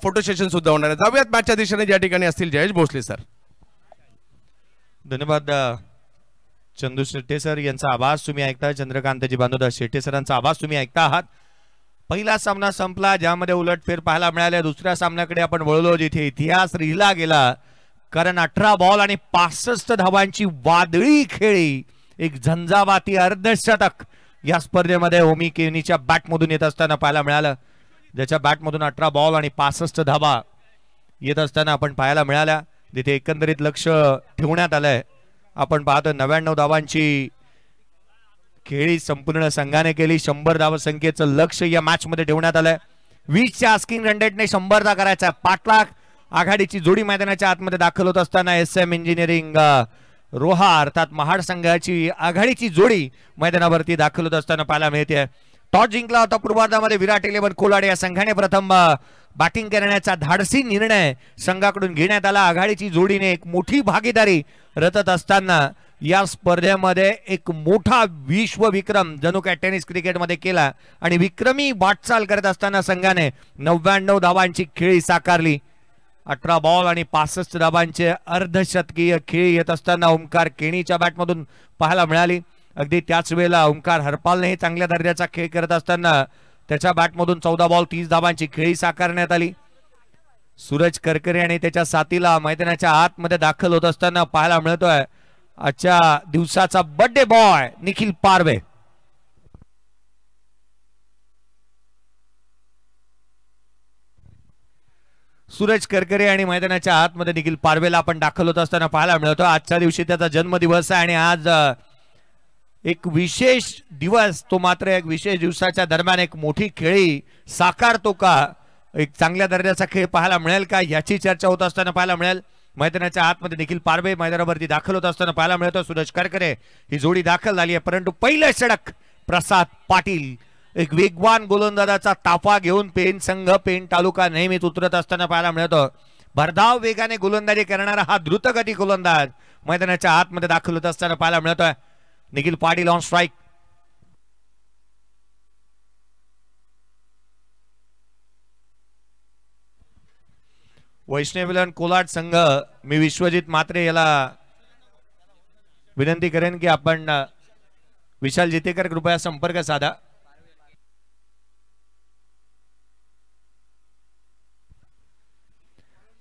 फोटो सेशन सुद्धा होणार आहे. जाऊयात मॅचच्या दिशेने. ज्या ठिकाणी असतील जयेश भोसले सर. धन्यवाद चंदू शेट्टे सर यांचा आवाज तुम्ही ऐकता. चंद्रकांतजी बांधवदा शेट्टे सरांचा आवाज तुम्ही ऐकता आहात. पहिला सामना संपला ज्यामध्ये उलटफेर पाहायला मिळाल्या. दुसऱ्या सामन्याकडे आपण वळलो जिथे इतिहास लिहिला गेला, कारण 18 बॉल आणि 65 धावांची वादळी खेळी, एक झंझावाती अर्धशतक या स्पर्धेमध्ये होमी केनीच्या बॅटमधून येत असताना पाहायला मिळालं. ज्याच्या बॅटमधून 18 बॉल आणि 65 धावा येत असताना आपण पाहायला मिळाल्या. तिथे एकंदरीत लक्ष ठेवण्यात आलंय. आपण पाहतो 99 धावांची खेळी संपूर्ण संघाने केली. 100 धावसंख्येचं लक्ष या मॅच मध्ये ठेवण्यात आलंय. 20च्या आस्किंग रन रेटने 100चा करायचा. पाटलाख आघाडीची जोडी मैदानाच्या आतमध्ये दाखल होत असताना SM इंजिनिअरिंग रोहा अर्थात महाड संघाची आघाडीची जोडी मैदानावरती दाखल होत असताना पाहायला मिळते. टॉस जिंकला होता पूर्वार्धामध्ये विराट 11 कोलाड या संघाने प्रथम बॅटिंग करण्याचा धाडसी निर्णय संघाकडून घेण्यात आला. आघाडीची जोडीने एक मोठी भागीदारी रचत असताना या स्पर्धेमध्ये एक मोठा विश्वविक्रम जणू काय टेनिस क्रिकेटमध्ये केला आणि विक्रमी वाटचाल करत असताना संघाने 99 धावांची खेळी साकारली. 18 बॉल आणि 65 धावांचे अर्धशतकीय खेळी येत असताना ओमकार केणीच्या बॅटमधून पाहायला मिळाली. अगदी त्याच वेळेला ओमकार हरपालनेही चांगल्या दर्जाचा खेळ करत असताना त्याच्या बॅटमधून 14 बॉल 30 धावांची खेळी साकारण्यात आली. सूरज करकरे आणि त्याच्या साथीला मैदानाच्या आतमध्ये दाखल होत असताना पाहायला मिळतोय आजच्या दिवसाचा बर्थडे बॉय निखिल पारवे. सूरज करकरे आणि मैदानाच्या आतमध्ये निखिल पारवेला आपण दाखल होत असताना पाहायला मिळतो. आजच्या दिवशी त्याचा जन्मदिवस आहे आणि आज एक विशेष दिवस, तो मात्र एक विशेष दिवसाच्या दरम्यान एक मोठी खेळी साकारतो का, एक चांगल्या दर्जाचा खेळ पाहायला मिळेल का, याची चर्चा होत असताना पाहायला मिळेल. मैदानाच्या आतमध्ये निखिल पारवे मैदानावरती दाखल होत असताना पाहायला मिळतो. सूरज करकरे ही जोडी दाखल झाली आहे, परंतु पहिलं षटक प्रसाद पाटील एक वेगवान गोलंदाजाचा ताफा घेऊन पेन संघ पेन तालुका नेहमीच उतरत असताना पाहायला मिळतो. भरधाव वेगाने गोलंदाजी करणारा हा द्रुतगती गोलंदाज मैदानाच्या आतमध्ये दाखल होत असताना पाहायला मिळतोय. Nikhil Patil on strike. वैष्णवीलन कोलाड संघ, मी विश्वजित मात्रे याला विनंती करेन की आपण विशाल जितेकर कृपया संपर्क साधा.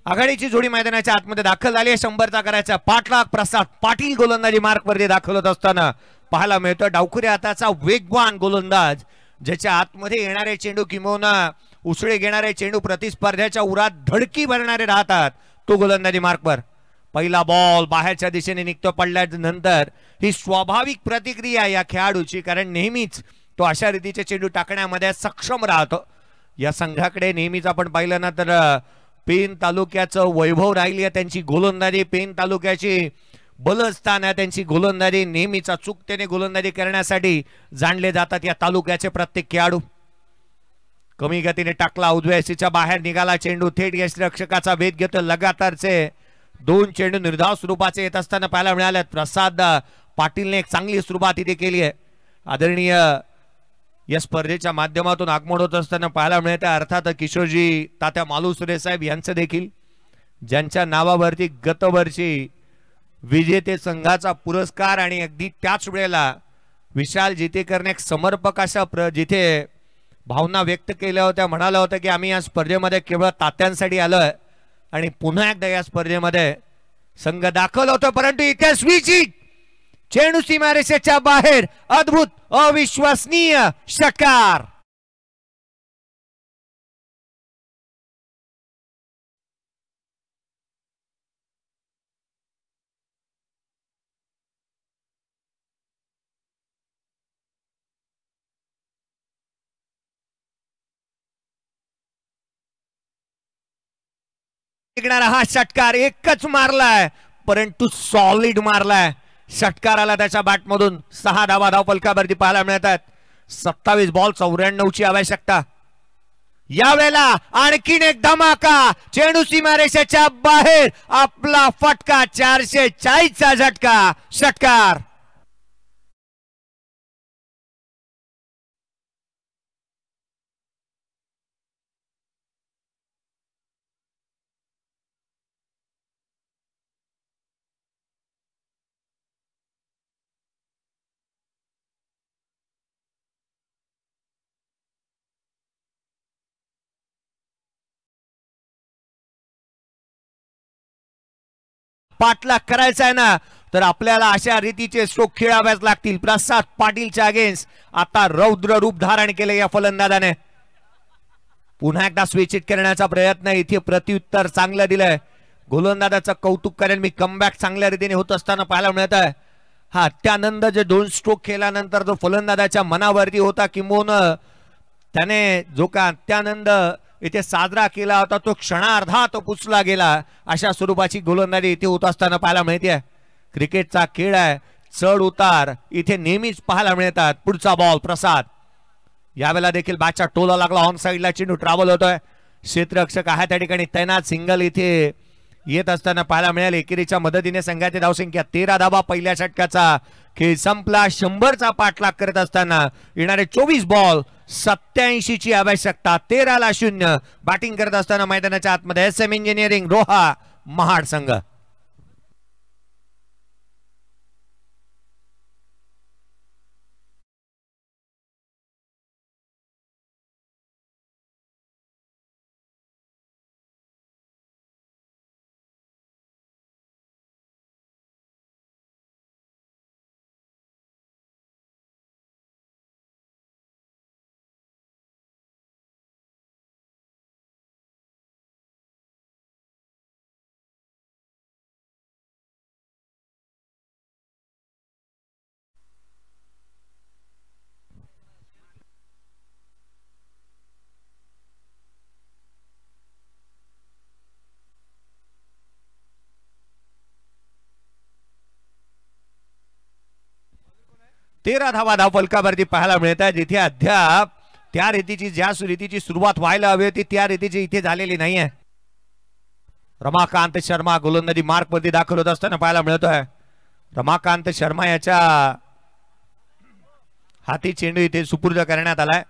आघाडीची जोडी मैदानाच्या आतमध्ये दाखल झाली आहे. 100चा करायचा पाठलाग. प्रसाद पाटील गोलंदाजी मार्क वरती दाखल होत असताना पाहायला मिळतो. डावखुरी हाताचा वेगवान गोलंदाज, ज्याच्या आतमध्ये येणारे चेंडू किंवा उसळे घेणारे चेंडू प्रतिस्पर्ध्याच्या उरात धडकी भरणारे राहतात, तो गोलंदाजी मार्कवर. पहिला बॉल बाहेरच्या दिशेने निघतो पडल्यानंतर ही स्वाभाविक प्रतिक्रिया या खेळाडूची, कारण नेहमीच तो अशा रीतीचे चेंडू टाकण्यामध्ये सक्षम राहतो. या संघाकडे नेहमीच आपण पाहिलं ना तर पेन तालुक्याचं वैभव राहिली आहे त्यांची गोलंदाजी, पेन तालुक्याची बलस्थान आहे त्यांची गोलंदाजी. नेहमीच अचूकतेने गोलंदाजी करण्यासाठी जाणले जातात या तालुक्याचे प्रत्येक खेळाडू. कमी गतीने टाकला, उजव्या सीच्या बाहेर निघाला चेंडू, थेट यष्टिरक्षकाचा वेध घेतो. लगातारचे 2 चेंडू निर्धाव स्वरूपाचे येत असताना पाहायला मिळाले. प्रसाद पाटीलने एक चांगली सुरुवात इथे केली आहे. आदरणीय या स्पर्धेच्या माध्यमातून आगमन होत असताना पाहायला मिळते. अर्थात किशोरजी तात्या मालुसरे साहेब यांचं देखील, ज्यांच्या नावावरती गतवर्षी विजेते संघाचा पुरस्कार आणि अगदी त्याच वेळेला विशाल जितेकरने एक समर्पक अशा जिथे भावना व्यक्त केल्या होत्या, म्हणाला होता की आम्ही या स्पर्धेमध्ये केवळ तात्यांसाठी आलोय आणि पुन्हा एकदा या स्पर्धेमध्ये संघ दाखल होतो. परंतु इथे स्विचिंग चेंडू सीमारेषेच्या बाहेर, अद्भुत अविश्वसनीय षटकार. हा षटकार एकच मारलाय, परंतु सॉलिड मारलाय. षटकाराला त्याच्या बॅटमधून 6 धावा धावफलकावरती पाहायला मिळतात. 27 बॉल 94 ची आवश्यकता. यावेळेला आणखीन एक धमाका, चेंडू सीमारेषेच्या बाहेर, आपला फटका 440 चा झटका. षटकार. पाठलाग करायचा आहे ना, तर आपल्याला अशा रीतीचे स्ट्रोक खेळाव्याच लागतील. प्रसाद पाटीलच्या अगेन्स्ट आता रौद्र रूप धारण केले या फलंदाजाने. पुन्हा एकदा स्विच हिट करण्याचा प्रयत्न, इथे प्रत्युत्तर चांगलं दिलंय. गोलंदाजाचं कौतुक करेन मी, कमबॅक चांगल्या रीतीने होत असताना पाहायला मिळत आहे. हा अत्यानंद जे 2 स्ट्रोक खेळल्यानंतर जो फलंदाजाच्या मनावरती होता, किंबहुना त्याने जो का अत्यानंद इथे साजरा केला होता, तो क्षणार्धात पुसला गेला. अशा स्वरूपाची गोलंदाजी इथे होत असताना पाहायला मिळते. क्रिकेटचा खेळ आहे, चढ उतार इथे नेहमीच पाहायला मिळतात. पुढचा बॉल प्रसाद, यावेळेला देखील बॅटचा टोला लागला. ऑन साइडला चेंडू ट्रॅव्हल होतोय. क्षेत्ररक्षक आहे त्या ठिकाणी तैनात. सिंगल इथे येत असताना पाहायला मिळाले. एकेरीच्या मदतीने संघाची धावसंख्या 13 धावा. पहिल्या षटकाचा खेळ संपला. 100चा पाठलाग करत असताना येणारे 24 बॉल 87 ची आवश्यकता. 13-0 बॅटिंग करत असताना मैदानाच्या आतमध्ये SM इंजिनिअरिंग रोहा महाड संघ. तेरा धावा धावफलकावरती पाहायला मिळत आहे. जिथे अद्याप त्या रीतीची ज्या रीतीची सुरुवात व्हायला हवी होती त्या रीतीची इथे झालेली नाहीये. रमाकांत शर्मा गोलंदाजी मार्क वरती दाखल होत असताना पाहायला मिळतोय. रमाकांत शर्मा याच्या हाती चेंडू इथे सुपूर्द करण्यात आलाय.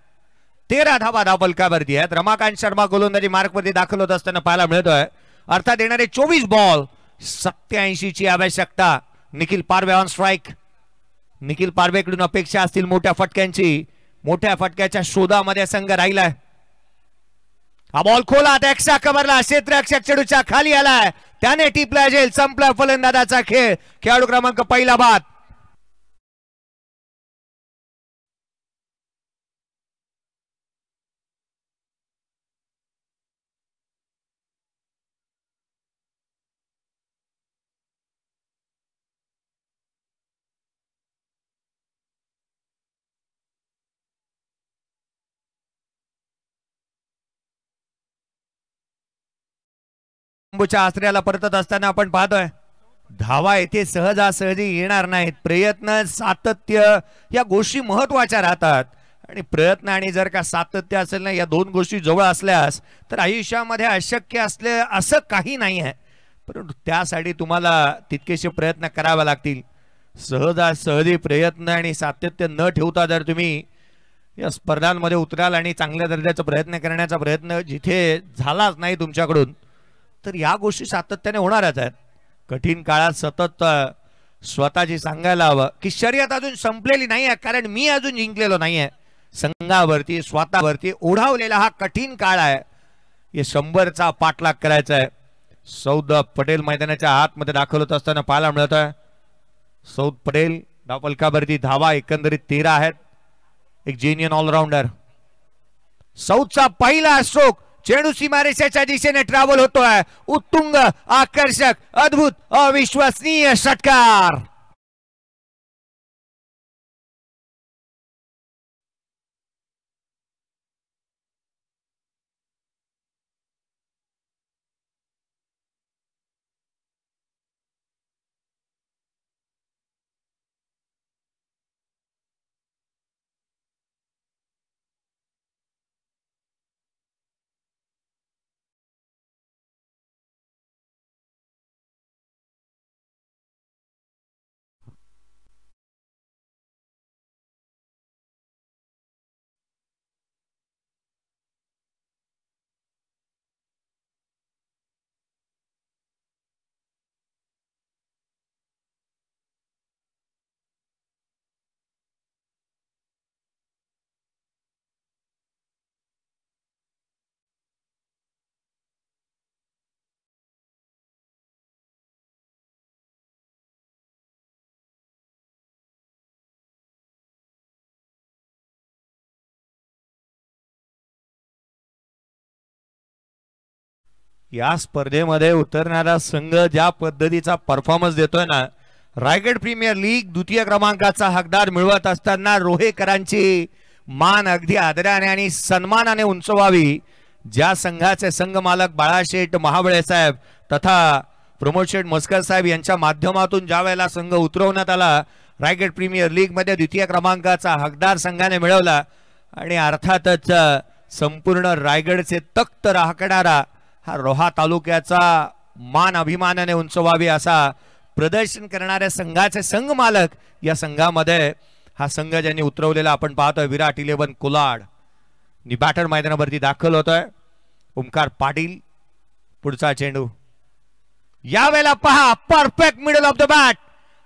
13 धावा धावफलकावरती आहेत. रमाकांत शर्मा गोलंदाजी मार्क वरती दाखल होत असताना पाहायला मिळतोय. अर्थात येणारे 24 बॉल 87 ची आवश्यकता. निखिल पारवे ऑन स्ट्राइक. निखिल पारवेकडून अपेक्षा असतील मोठ्या फटक्यांची. मोठ्या फटक्याच्या शोधामध्ये संघ राहिलाय. हा बॉल खोला एक्स्ट्रा कव्हरला. क्षेत्ररक्षक चेंडूच्या खाली आलाय. त्याने टिपला जेल. संपला फलंदाजाचा खेळ. खेळाडू क्रमांक पहिला बाद. आश्रयाला परतत असताना आपण पाहतोय धावा येथे सहजासहजी येणार नाहीत. प्रयत्न सातत्य या गोष्टी महत्वाच्या राहतात. आणि प्रयत्न आणि जर का सातत्य असेल ना, या दोन गोष्टी जवळ असल्यास तर आयुष्यामध्ये अशक्य असले असं काही नाही आहे. परंतु त्यासाठी तुम्हाला तितकेसे प्रयत्न करावे लागतील. सहजी प्रयत्न आणि सातत्य न ठेवता जर तुम्ही या स्पर्धांमध्ये उतराल आणि चांगल्या दर्जाचा प्रयत्न करण्याचा प्रयत्न जिथे झालाच नाही तुमच्याकडून, तर या गोष्टी सातत्याने होणारच आहेत. कठीण काळात सतत स्वतःची सांगायला हवं की शर्यत अजून संपलेली नाही आहे, कारण मी अजून जिंकलेलो नाही आहे. संघावरती स्वतःवरती ओढावलेला हा कठीण काळ आहे. हे 100चा पाठलाग करायचा आहे. सौद पटेल मैदानाच्या आतमध्ये दाखल होत असताना पाहायला मिळत आहे. सौद पटेल धावफलकावरती धावा एकंदरीत 13 आहेत. एक जेन्युइन ऑलराऊंडर. सौदचा पहिला स्ट्रोक चेंडू सीमारेषेच्या दिशेने ट्रॅव्हल होतोय. उत्तुंग, आकर्षक, अद्भुत, अविश्वसनीय षटकार. या स्पर्धेमध्ये उतरणारा संघ ज्या पद्धतीचा परफॉर्मन्स देतोय ना, रायगड प्रीमियर लीग द्वितीय क्रमांकाचा हकदार मिळवत असताना रोहेकरांची मान अगदी आदराने आणि सन्मानाने उंचवावी. ज्या संघाचे संघ मालक बाळाशेठ महाबळे साहेब तथा प्रमोद शेठ मस्कर साहेब यांच्या माध्यमातून ज्या वेळेला संघ उतरवण्यात आला, रायगड प्रीमियर लीग मध्ये द्वितीय क्रमांकाचा हकदार संघाने मिळवला. आणि अर्थातच संपूर्ण रायगडचे तख्त राखणारा हा रोहा तालुक्याचा मान अभिमानाने उंचवावी असा प्रदर्शन करणाऱ्या संघाचे संघ मालक या संघामध्ये हा संघ ज्यांनी उतरवलेला आपण पाहतोय विराट 11 कोलाड. बॅटर मैदानावरती दाखल होतोय ओमकार पाटील. पुढचा चेंडू यावेळेला पहा, perfect middle of the bat.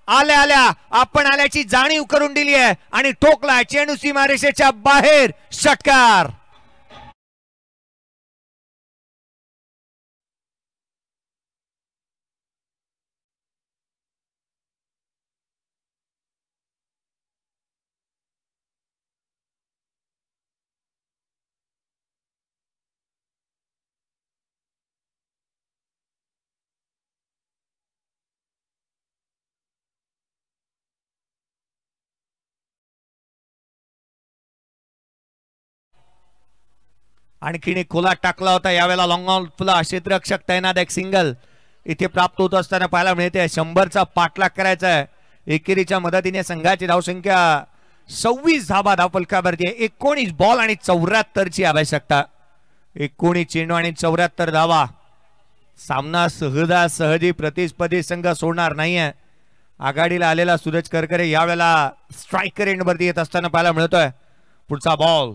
आल्या आल्या आपण आल्याची जाणीव करून दिली आहे आणि ठोकला चेंडू सीमारेषेच्या बाहेर. षटकार. आणखीन एक खोला टाकला होता. यावेळेला लॉंग ऑफला क्षेत्ररक्षक तैनात. एक सिंगल इथे प्राप्त होत असताना पाहायला मिळते. 100चा पाठलाग करायचा आहे. एकेरीच्या मदतीने संघाची धावसंख्या 26 धाबा धावफलकावरती. 19 बॉल आणि 74ची आवश्यकता. 19 चेंडू आणि 74 धावा. सामना सहजी प्रतिस्पर्धी संघ सोडणार नाहीये. आघाडीला आलेला सूरज करकरे यावेळेला स्ट्रायकर एंडवरती येत असताना पाहायला मिळतोय. पुढचा बॉल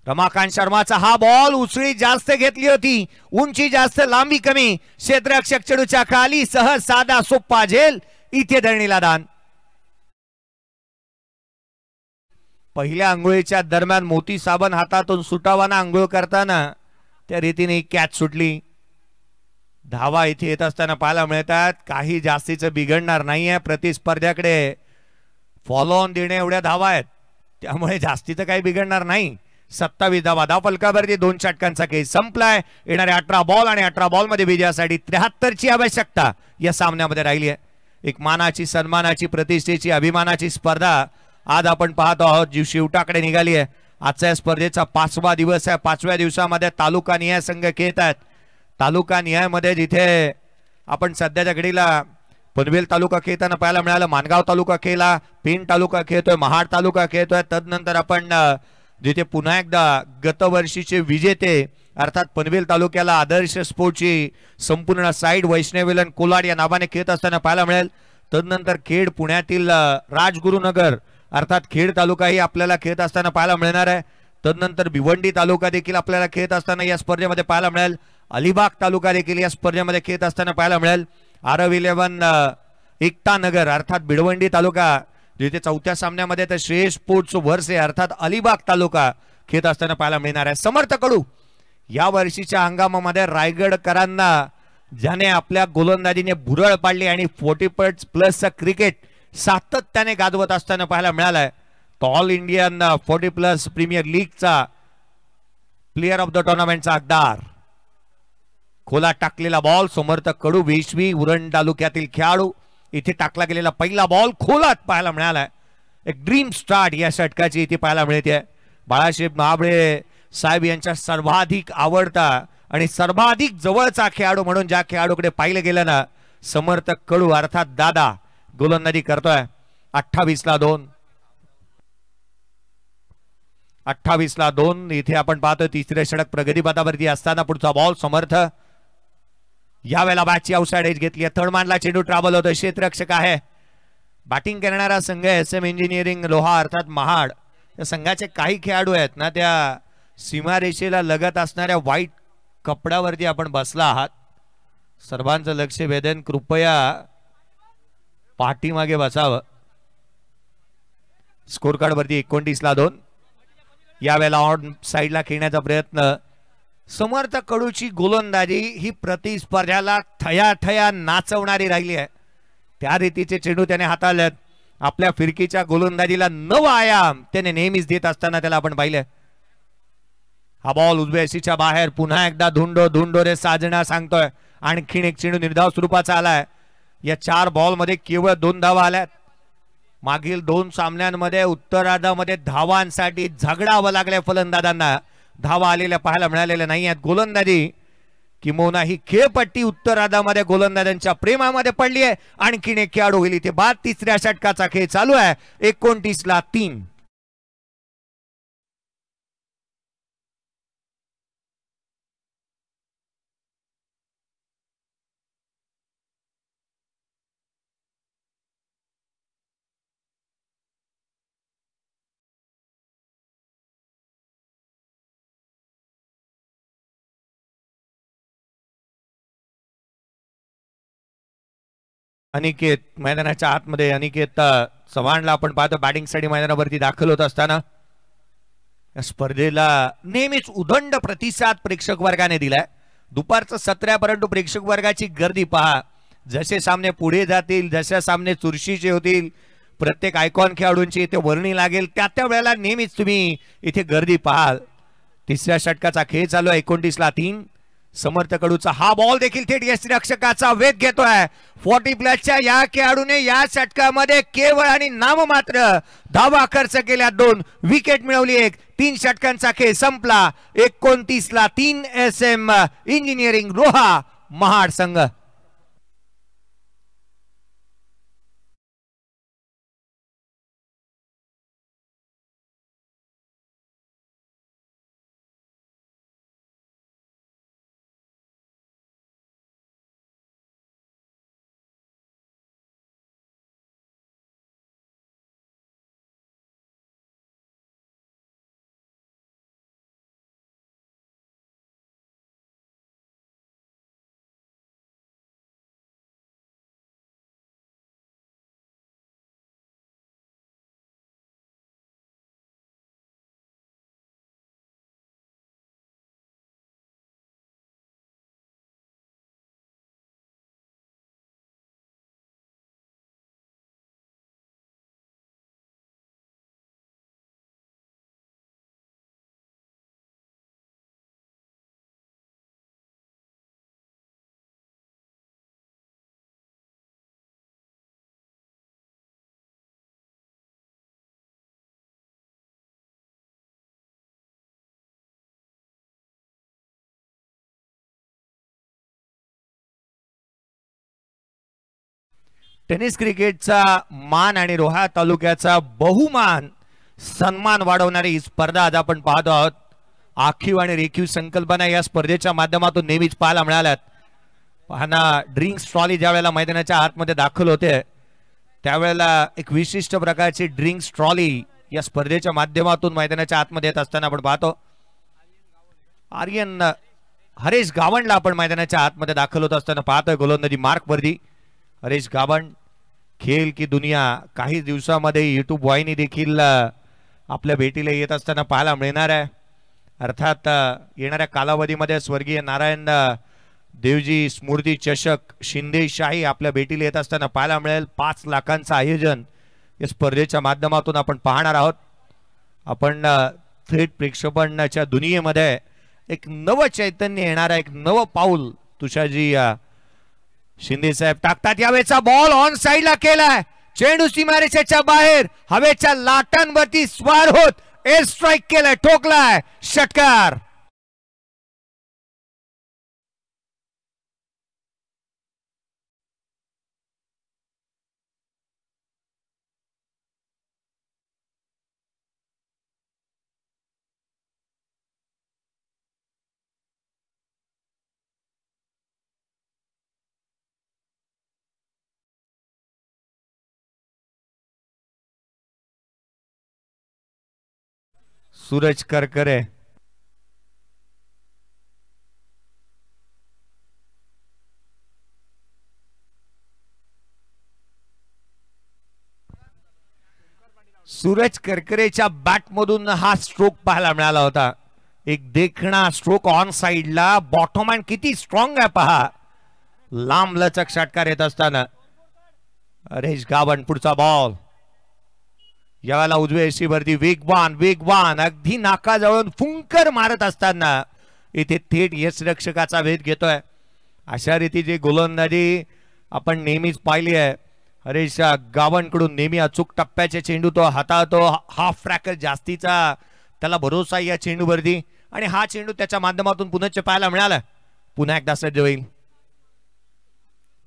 रमाकांत शर्माचा हा बॉल. उचळी जास्त घेतली होती, उंची जास्त, लांबी कमी. क्षेत्ररक्षक चेंडूच्या खाली सहज साधा सोप्पा झेल. इथे धरणीला दान. पहिल्या आंघोळीच्या दरम्यान मोती साबण हातातून सुटावाना आंघोळ करताना त्या रीतीने कॅच सुटली. धावा इथे येत असताना पाहायला मिळतात. काही जास्तीचं बिघडणार नाहीये. प्रतिस्पर्ध्याकडे फॉलो ऑन देणे एवढ्या धावा आहेत, त्यामुळे जास्तीचं काही बिघडणार नाही. 27 धावा धावफलकावरती. 2 षटकांचा खेळ संपलाय. येणारे 18 बॉल आणि 18 बॉल मध्ये विजयासाठी 73ची आवश्यकता या सामन्यामध्ये राहिली आहे. एक मानाची, सन्मानाची, प्रतिष्ठेची, अभिमानाची स्पर्धा आज आपण पाहतो आहोत जी शेवटाकडे निघाली आहे. आजच्या या स्पर्धेचा 5वा दिवस आहे. 5व्या दिवसामध्ये तालुका निहाय संघ खेळत आहेत. तालुका निहाय मध्ये जिथे आपण सध्याच्या घडीला पनवेल तालुका खेळताना पाहायला मिळालं, मानगाव तालुका खेळला, पेण तालुका खेळतोय, महाड तालुका खेळतोय. तदनंतर आपण जिथे पुन्हा एकदा गतवर्षीचे विजेते अर्थात पनवेल तालुक्याला आदर्श स्पोर्टची संपूर्ण साईड वैष्णवीलन कोलाड या नावाने खेळत असताना पाहायला मिळेल. तदनंतर खेड पुण्यातील राजगुरुनगर अर्थात खेड तालुकाही आपल्याला खेळत असताना पाहायला मिळणार आहे. तदनंतर भिवंडी तालुका देखील आपल्याला खेळत असताना या स्पर्धेमध्ये पाहायला मिळेल. अलिबाग तालुका देखील या स्पर्धेमध्ये खेळत असताना पाहायला मिळेल. RF11 एकता नगर अर्थात भिवंडी तालुका जिथे चौथ्या सामन्यामध्ये तर श्रेयस स्पोर्ट्स वर्से अर्थात अलिबाग तालुका खेळत असताना पाहायला मिळणार आहे. समर्थ कडू या वर्षीच्या हंगामामध्ये रायगडकरांना ज्याने आपल्या गोलंदाजीने भुरळ पाडली आणि 40+ क्रिकेट सातत्याने गाजवत असताना पाहायला मिळालाय. तो ऑल इंडियन 40+ प्रीमियर लीगचा प्लेयर ऑफ द टुर्नामेंटचा हकदार. खोला टाकलेला बॉल समर्थ कडू वेशवी उरण तालुक्यातील खेळाडू. इथे टाकला गेलेला पहिला बॉल खोलात पाहायला मिळालाय. एक ड्रीम स्टार्ट या षटकाची इथे पाहायला मिळते. बाळासाहेब महाबळे साहेब यांच्या सर्वाधिक आवडता आणि सर्वाधिक जवळचा खेळाडू म्हणून ज्या खेळाडूकडे पाहिलं गेलं ना समर्थ कडू अर्थात दादा गोलंदाजी करतोय. 28-2 28-2 इथे आपण पाहतो तिसरे षटक प्रगतीपथावरती असताना पुढचा बॉल समर्थ. यावेळेला बॅटची आउटसाइड एज घेतली. थर्डमॅनला चेंडू ट्रॅव्हल होतो. क्षेत्ररक्षक आहे. बॅटिंग करणारा संघ SM इंजिनिअरिंग लोहा अर्थात महाड. या संघाचे काही खेळाडू आहेत ना त्या सीमारेषेला लगत असणाऱ्या व्हाईट कपड्यावरती आपण बसला आहात. सर्वांचं लक्ष वेधन कृपया पाठीमागे बसावं. स्कोर कार्ड वरती 29-2 यावेळेला ऑन साइडला खेळण्याचा प्रयत्न. समर्थ कडूची गोलंदाजी ही प्रतिस्पर्ध्याला थया नाचवणारी राहिली आहे. त्या रीतीचे चेंडू त्याने हाताळलेत. आपल्या फिरकीच्या गोलंदाजीला नवा आयाम त्याने नेहमीच देत असताना त्याला आपण पाहिलं. हा बॉल उजव्या सीच्या बाहेर पुन्हा एकदा धुंडो रे साजना सांगतोय. आणखीन एक चेंडू निर्धाव स्वरूपाचा आलाय. या 4 बॉल मध्ये केवळ 2 धावा आल्यात. मागील 2 सामन्यांमध्ये उत्तरार्धामध्ये धावांसाठी झगडावं लागलंय फलंदाजांना. धावा आलेल्या पाहायला मिळालेल्या नाही आहेत. गोलंदाजी किंबहुना ही खेळपट्टी उत्तरार्धामध्ये गोलंदाजांच्या प्रेमामध्ये पडली आहे. आणखीन एक खेळाडू होईल इथे बाद. तिसऱ्या षटकाचा खेळ चालू आहे. 29-3 अनिकेत मैदानाच्या आतमध्ये. अनिकेत चव्हाणला आपण पाहतो बॅटिंग साठी मैदानावरती दाखल होत असताना. या स्पर्धेला नेहमीच उदंड प्रतिसाद प्रेक्षक वर्गाने दिलाय. दुपारचं 17 परंतु प्रेक्षक वर्गाची गर्दी पहा. जसे सामने पुढे जातील जसे सामने चुरशीचे होतील प्रत्येक आयकॉन खेळाडूंची इथे वर्णी लागेल त्या वेळेला नेहमीच तुम्ही इथे गर्दी पाहाल. तिसऱ्या षटकाचा खेळ चालू आहे. 29-3 समर्थ कडूचा हा बॉल देखील थेट यष्टिरक्षकाचा वेग घेतोय. 40+ या खेळाडूने या षटकामध्ये केवळ आणि नाममात्र धावा खर्च केल्या. 2 विकेट मिळवली. 3 षटकांचा खेळ संपला. 29-3 SM इंजिनिअरिंग लोहा महाड संघ. टेनिस क्रिकेटचा मान आणि रोहा तालुक्याचा बहुमान सन्मान वाढवणारी ही स्पर्धा आज आपण पाहतो आहोत. आखीव आणि रेखीव संकल्पना या स्पर्धेच्या माध्यमातून नेहमीच पाहायला मिळाल्यात. पाहना ड्रिंक्स ट्रॉली ज्या वेळेला मैदानाच्या आतमध्ये दाखल होते त्यावेळेला एक विशिष्ट प्रकारची ड्रिंक्स ट्रॉली या स्पर्धेच्या माध्यमातून मैदानाच्या आतमध्ये येत असताना आपण पाहतो. आर्यन हरेश गावणला आपण मैदानाच्या आतमध्ये दाखल होत असताना पाहतोय. गोलंदाजी मार्क वर्दी. हरेश गावण खेळ की दुनिया काही दिवसामध्ये युट्यूब वाहिनी देखील आपल्या भेटीला येत असताना पाहायला मिळणार आहे. अर्थात येणाऱ्या कालावधीमध्ये स्वर्गीय नारायण देवजी स्मृती चषक शिंदेशाही आपल्या भेटीला येत असताना पाहायला मिळेल. 5 लाखांचं आयोजन या स्पर्धेच्या माध्यमातून आपण पाहणार आहोत. आपण थेट प्रेक्षेपणाच्या दुनियेमध्ये एक नव चैतन्य येणारा एक नव पाऊल तुषारजी शिंदे साहेब टाकतात. यावेळेचा बॉल ऑन साइडला केलाय. चेंडू सीमारेषेच्या बाहेर हवेच्या लाटांवरती स्वार होत एअर स्ट्राइक केलाय, ठोकलाय, षटकार. सूरज करकरे सूरज करकरेच्या बॅट मधून हा स्ट्रोक पाहायला मिळाला होता. एक देखणा स्ट्रोक ऑन साइडला. बॉटम हँड किती स्ट्रॉंग आहे पहा. लांब लचक षटकार येत असताना हरेश गावण पुढचा बॉल. यावेळेला उजव्या एशीवरती वेगवान वेगवान अगदी नाकाजवळून फुंकर मारत असताना इथे थेट यष्टिरक्षकाचा वेध घेतोय. अशा रीतीची गोलंदाजी आपण नेहमीच पाहिली आहे. हरेश गावणकडून नेहमी अचूक टप्प्याचे चेंडू तो हाताळतो. हाफ ट्रॅकर जास्तीचा त्याला भरोसा या चेंडूवरती आणि हा चेंडू त्याच्या माध्यमातून पुनश्च पाहायला मिळाला. पुन्हा एकदा सज्ज होईल.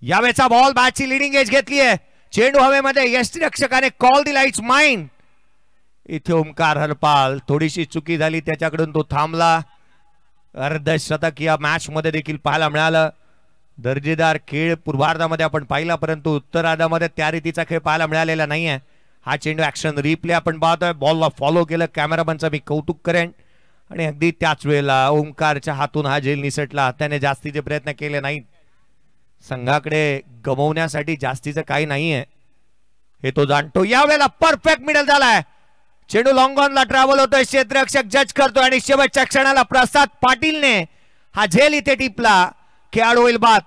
यावेळेचा बॉल बॅटची लिडिंग एज घेतली आहे. चेंडू हवेमध्ये यष्टिरक्षकाने कॉल दिला इट्स माइन. इथे ओमकार हरपाल थोडीशी चुकी झाली त्याच्याकडून तो थांबला. अर्धशतक या मॅच मध्ये देखील पाहायला मिळालं. दर्जेदार खेळ पूर्वार्धामध्ये आपण पाहिला परंतु उत्तरार्धामध्ये त्या रीतीचा खेळ पाहायला मिळालेला नाहीये. हा चेंडू ऍक्शन रिप्ले आपण पाहतोय. बॉलला फॉलो केलं. कॅमेरामनचं मी कौतुक करेन आणि अगदी त्याच वेळेला ओमकारच्या हातून हा झेल निसटला. त्याने जास्तीचे प्रयत्न केले नाहीत. संघाकडे गमवण्यासाठी जास्तीचं काही नाहीये हे तो जाणतो. यावेळेला परफेक्ट मिडल झालाय. चेंडू लॉंग ऑनला ट्रॅव्हल होतोय. क्षेत्ररक्षक जज करतो आणि शेवटच्या क्षणाला प्रसाद पाटीलने हा झेल इथे टिपला. खेळाडू होईल बाद.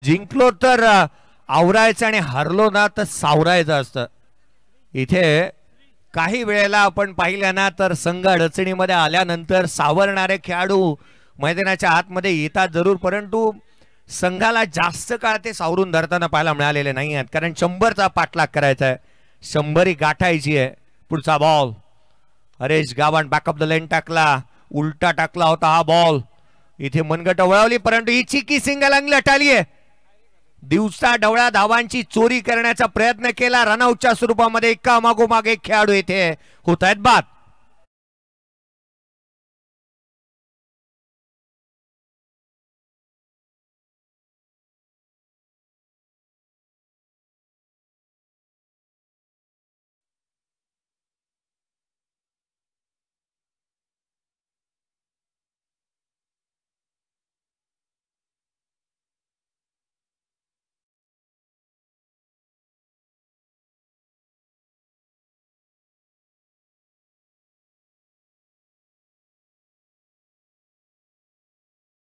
जिंकलो तर आवरायचं आणि हरलो ना तर सावरायचं असतं. इथे काही वेळेला आपण पाहिलं ना तर संघ अडचणीमध्ये आल्यानंतर सावरणारे खेळाडू मैदानाच्या आतमध्ये येतात जरूर परंतु संघाला जास्त काळ ते सावरून धरताना पाहायला मिळालेले नाही आहेत. कारण 100चा पाठलाग करायचा आहे. 100 गाठायची आहे. पुढचा ball Haresh Gawan backup the lane टाकला. उलटा टाकला होता हा बॉल. इथे मनगट वळवली परंतु ही चिकी सिंगल अंगलट आली आहे. दिवसा डवळ्या धावांची चोरी करण्याचा प्रयत्न केला. रनआउटच्या स्वरूपामध्ये एका मागोमाग एक खेळाडू येथे होत आहेत बाद.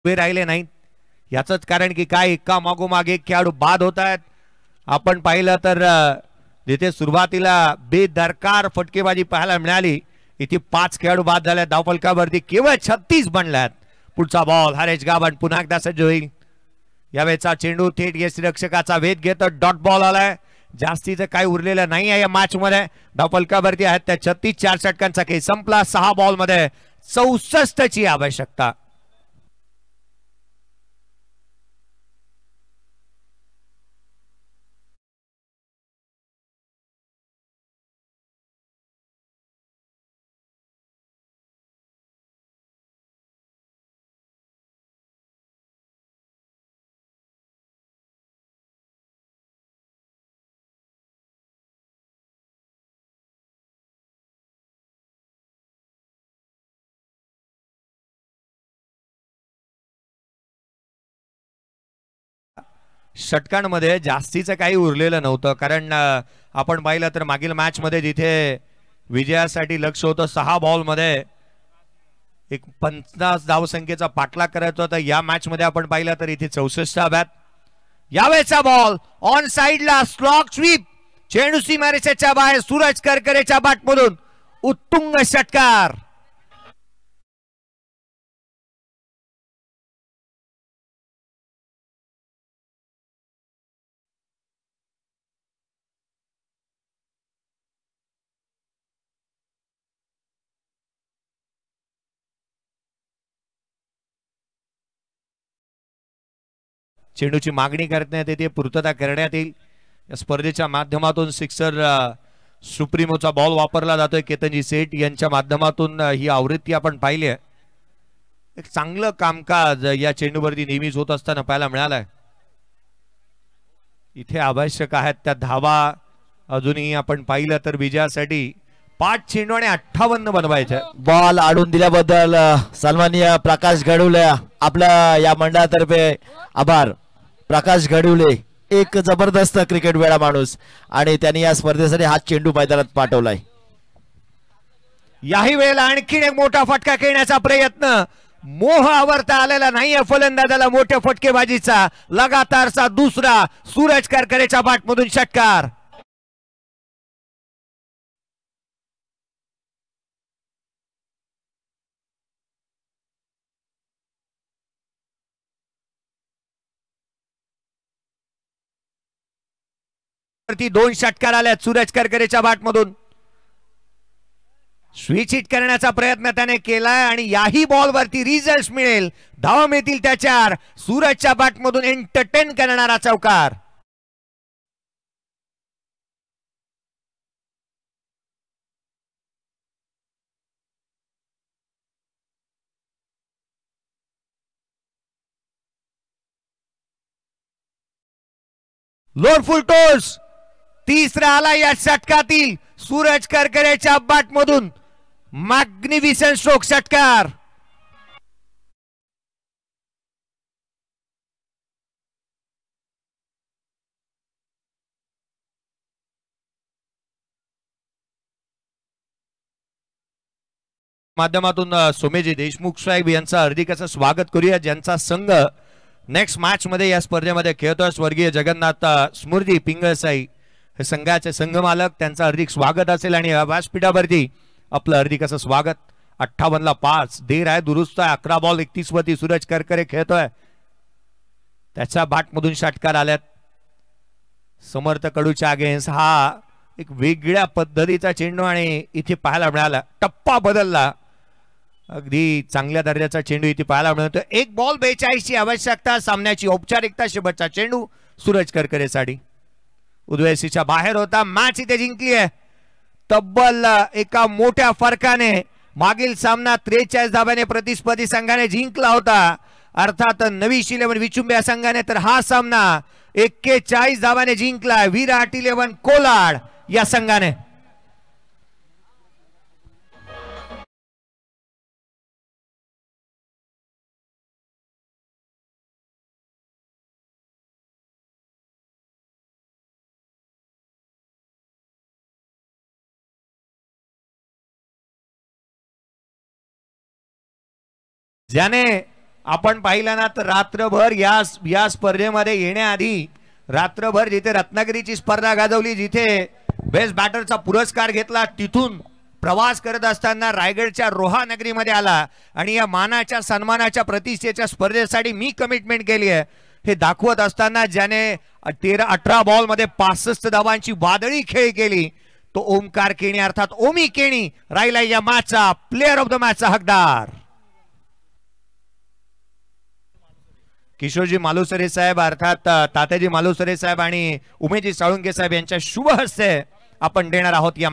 उभे राहिले नाहीत. याचंच कारण की काय एका मागोमाग एक खेळाडू बाद होत आहेत. आपण पाहिलं तर जिथे सुरुवातीला बेदरकार फटकेबाजी पाहायला मिळाली इथे 5 खेळाडू बाद झाले. धावफलकावरती केवळ 36 बनल्यात. पुढचा बॉल हरेश गावण पुन्हा एकदा सज्ज होईल. यावेळेचा चेंडू थेट यष्टिरक्षकाचा वेध घेत डॉट बॉल आलाय. जास्तीचं काही उरलेलं नाही आहे या मॅच मध्ये. धावफलकावरती आहेत त्या 36 4 षटकांचा खेळ संपला. 6 बॉल मध्ये 64 ची आवश्यकता. षटकांमध्ये जास्तीचं काही उरलेलं नव्हतं, कारण आपण पाहिलं तर मागील मॅच मध्ये जिथे विजयासाठी लक्ष होतं 6 बॉल मध्ये एक 50 धावसंख्येचा पाठलाग करायचा होता. या मॅच मध्ये आपण पाहिलं तर इथे 64 बॅट. यावेळेचा बॉल ऑन साइडला स्लॉग स्वीप, चेंडू सीमारेषेच्या बाहेर. सूरज करकरेच्या बॅटमधून उत्तुंग षटकार. चेंडूची मागणी करण्यात येते, पूर्तता करण्यात येईल. या स्पर्धेच्या माध्यमातून सिक्सर सुप्रीमोचा बॉल वापरला जातोय. केतनजी सेठ यांच्या माध्यमातून ही आवृत्ती आपण पाहिली आहे. एक चांगलं कामकाज या चेंडूवरती नेहमीच होत असताना पाहायला मिळालंय. इथे आवश्यक आहेत त्या धावा. अजूनही आपण पाहिलं तर विजयासाठी 5 चेंडू आणि 58 बनवायचे. बॉल आडून दिल्याबद्दल सन्माननीय प्रकाश घडवले आपल्या या मंडळातर्फे आभार. प्रकाश घडवले एक जबरदस्त क्रिकेट वेळा माणूस आणि त्यांनी या स्पर्धेसाठी हा चेंडू मैदानात पाठवलाय. याही वेळेला आणखीन एक मोठा फटका खेळण्याचा प्रयत्न. मोह आवरता आलेला नाहीये फलंदाजाला मोठ्या फटकेबाजीचा. लगातारचा दुसरा सूरज करकरेच्या बॅटमधून षटकार. वरती 2 षटकार आल्यात सूरज करकरेच्या बॅटमधून. स्विच हिट करण्याचा प्रयत्न त्याने केलाय आणि याही बॉल वरती रिझल्ट मिळेल. धावा मिळतील त्याच्यावर. सूरजच्या बॅटमधून एंटरटेन करणारा चौकार. Load full toss. तिसरा आला या षटकातील सूरज करकरेच्या बॅटमधून. मॅग्निफिसंट स्ट्रोक षटकार. माध्यमातून सोमेजी देशमुख साहेब यांचं हार्दिक असं स्वागत करूया, ज्यांचा संघ नेक्स्ट मॅच मध्ये या स्पर्धेमध्ये खेळतोय. स्वर्गीय जगन्नाथ स्मृती पिंगळसाई हे संघाचे संघमालक. त्यांचं हार्दिक स्वागत असेल आणि व्यासपीठावरती आपलं हार्दिक असं स्वागत. 58ला 5 देर आहे, दुरुस्त आहे. 11 बॉल 31 वरती सूरज करकरे खेळतोय. त्याच्या बॅटमधून षटकार आल्यात. समर्थ कडूच्या अगेन्स्ट हा एक वेगळ्या पद्धतीचा चेंडू आणि इथे पाहायला मिळाला. टप्पा बदलला. अगदी चांगल्या दर्जाचा चेंडू इथे पाहायला मिळतो. 1 बॉल 42 ची आवश्यकता. सामन्याची औपचारिकता शेवटचा चेंडू सूरज करकरेसाठी उद्वैसीच्या बाहेर होता. मॅच इथे जिंकली आहे तब्बल एका मोठ्या फरकाने. मागील सामना 43 धाब्याने प्रतिस्पर्धी संघाने जिंकला होता, अर्थात नवीश 11 विचुंबे संघाने. तर हा सामना 41 धाब्याने जिंकला विराट 11 कोलाड या संघाने. ज्याने आपण पाहिलं ना तर रात्रभर या स्पर्धेमध्ये येण्याआधी रात्रभर जिथे रत्नागिरीची स्पर्धा गाजवली, जिथे बेस्ट बॅटरचा पुरस्कार घेतला, तिथून प्रवास करत असताना रायगडच्या रोहा नगरीमध्ये आला आणि या मानाच्या सन्मानाच्या प्रतिष्ठेच्या स्पर्धेसाठी मी कमिटमेंट केली आहे. हे दाखवत असताना ज्याने 13-18 बॉल मध्ये 65 धावांची वादळी खेळी केली तो ओमकार केणी अर्थात ओमी केणी राहिला या मॅचचा प्लेअर ऑफ द मॅचचा हकदार. किशोरजी मालुसरे साहेब अर्थात तात्याजी मालुसरे साहेब आणि उमेशजी साळुंके साहेब यांच्या शुभ हस्ते आपण देणार आहोत या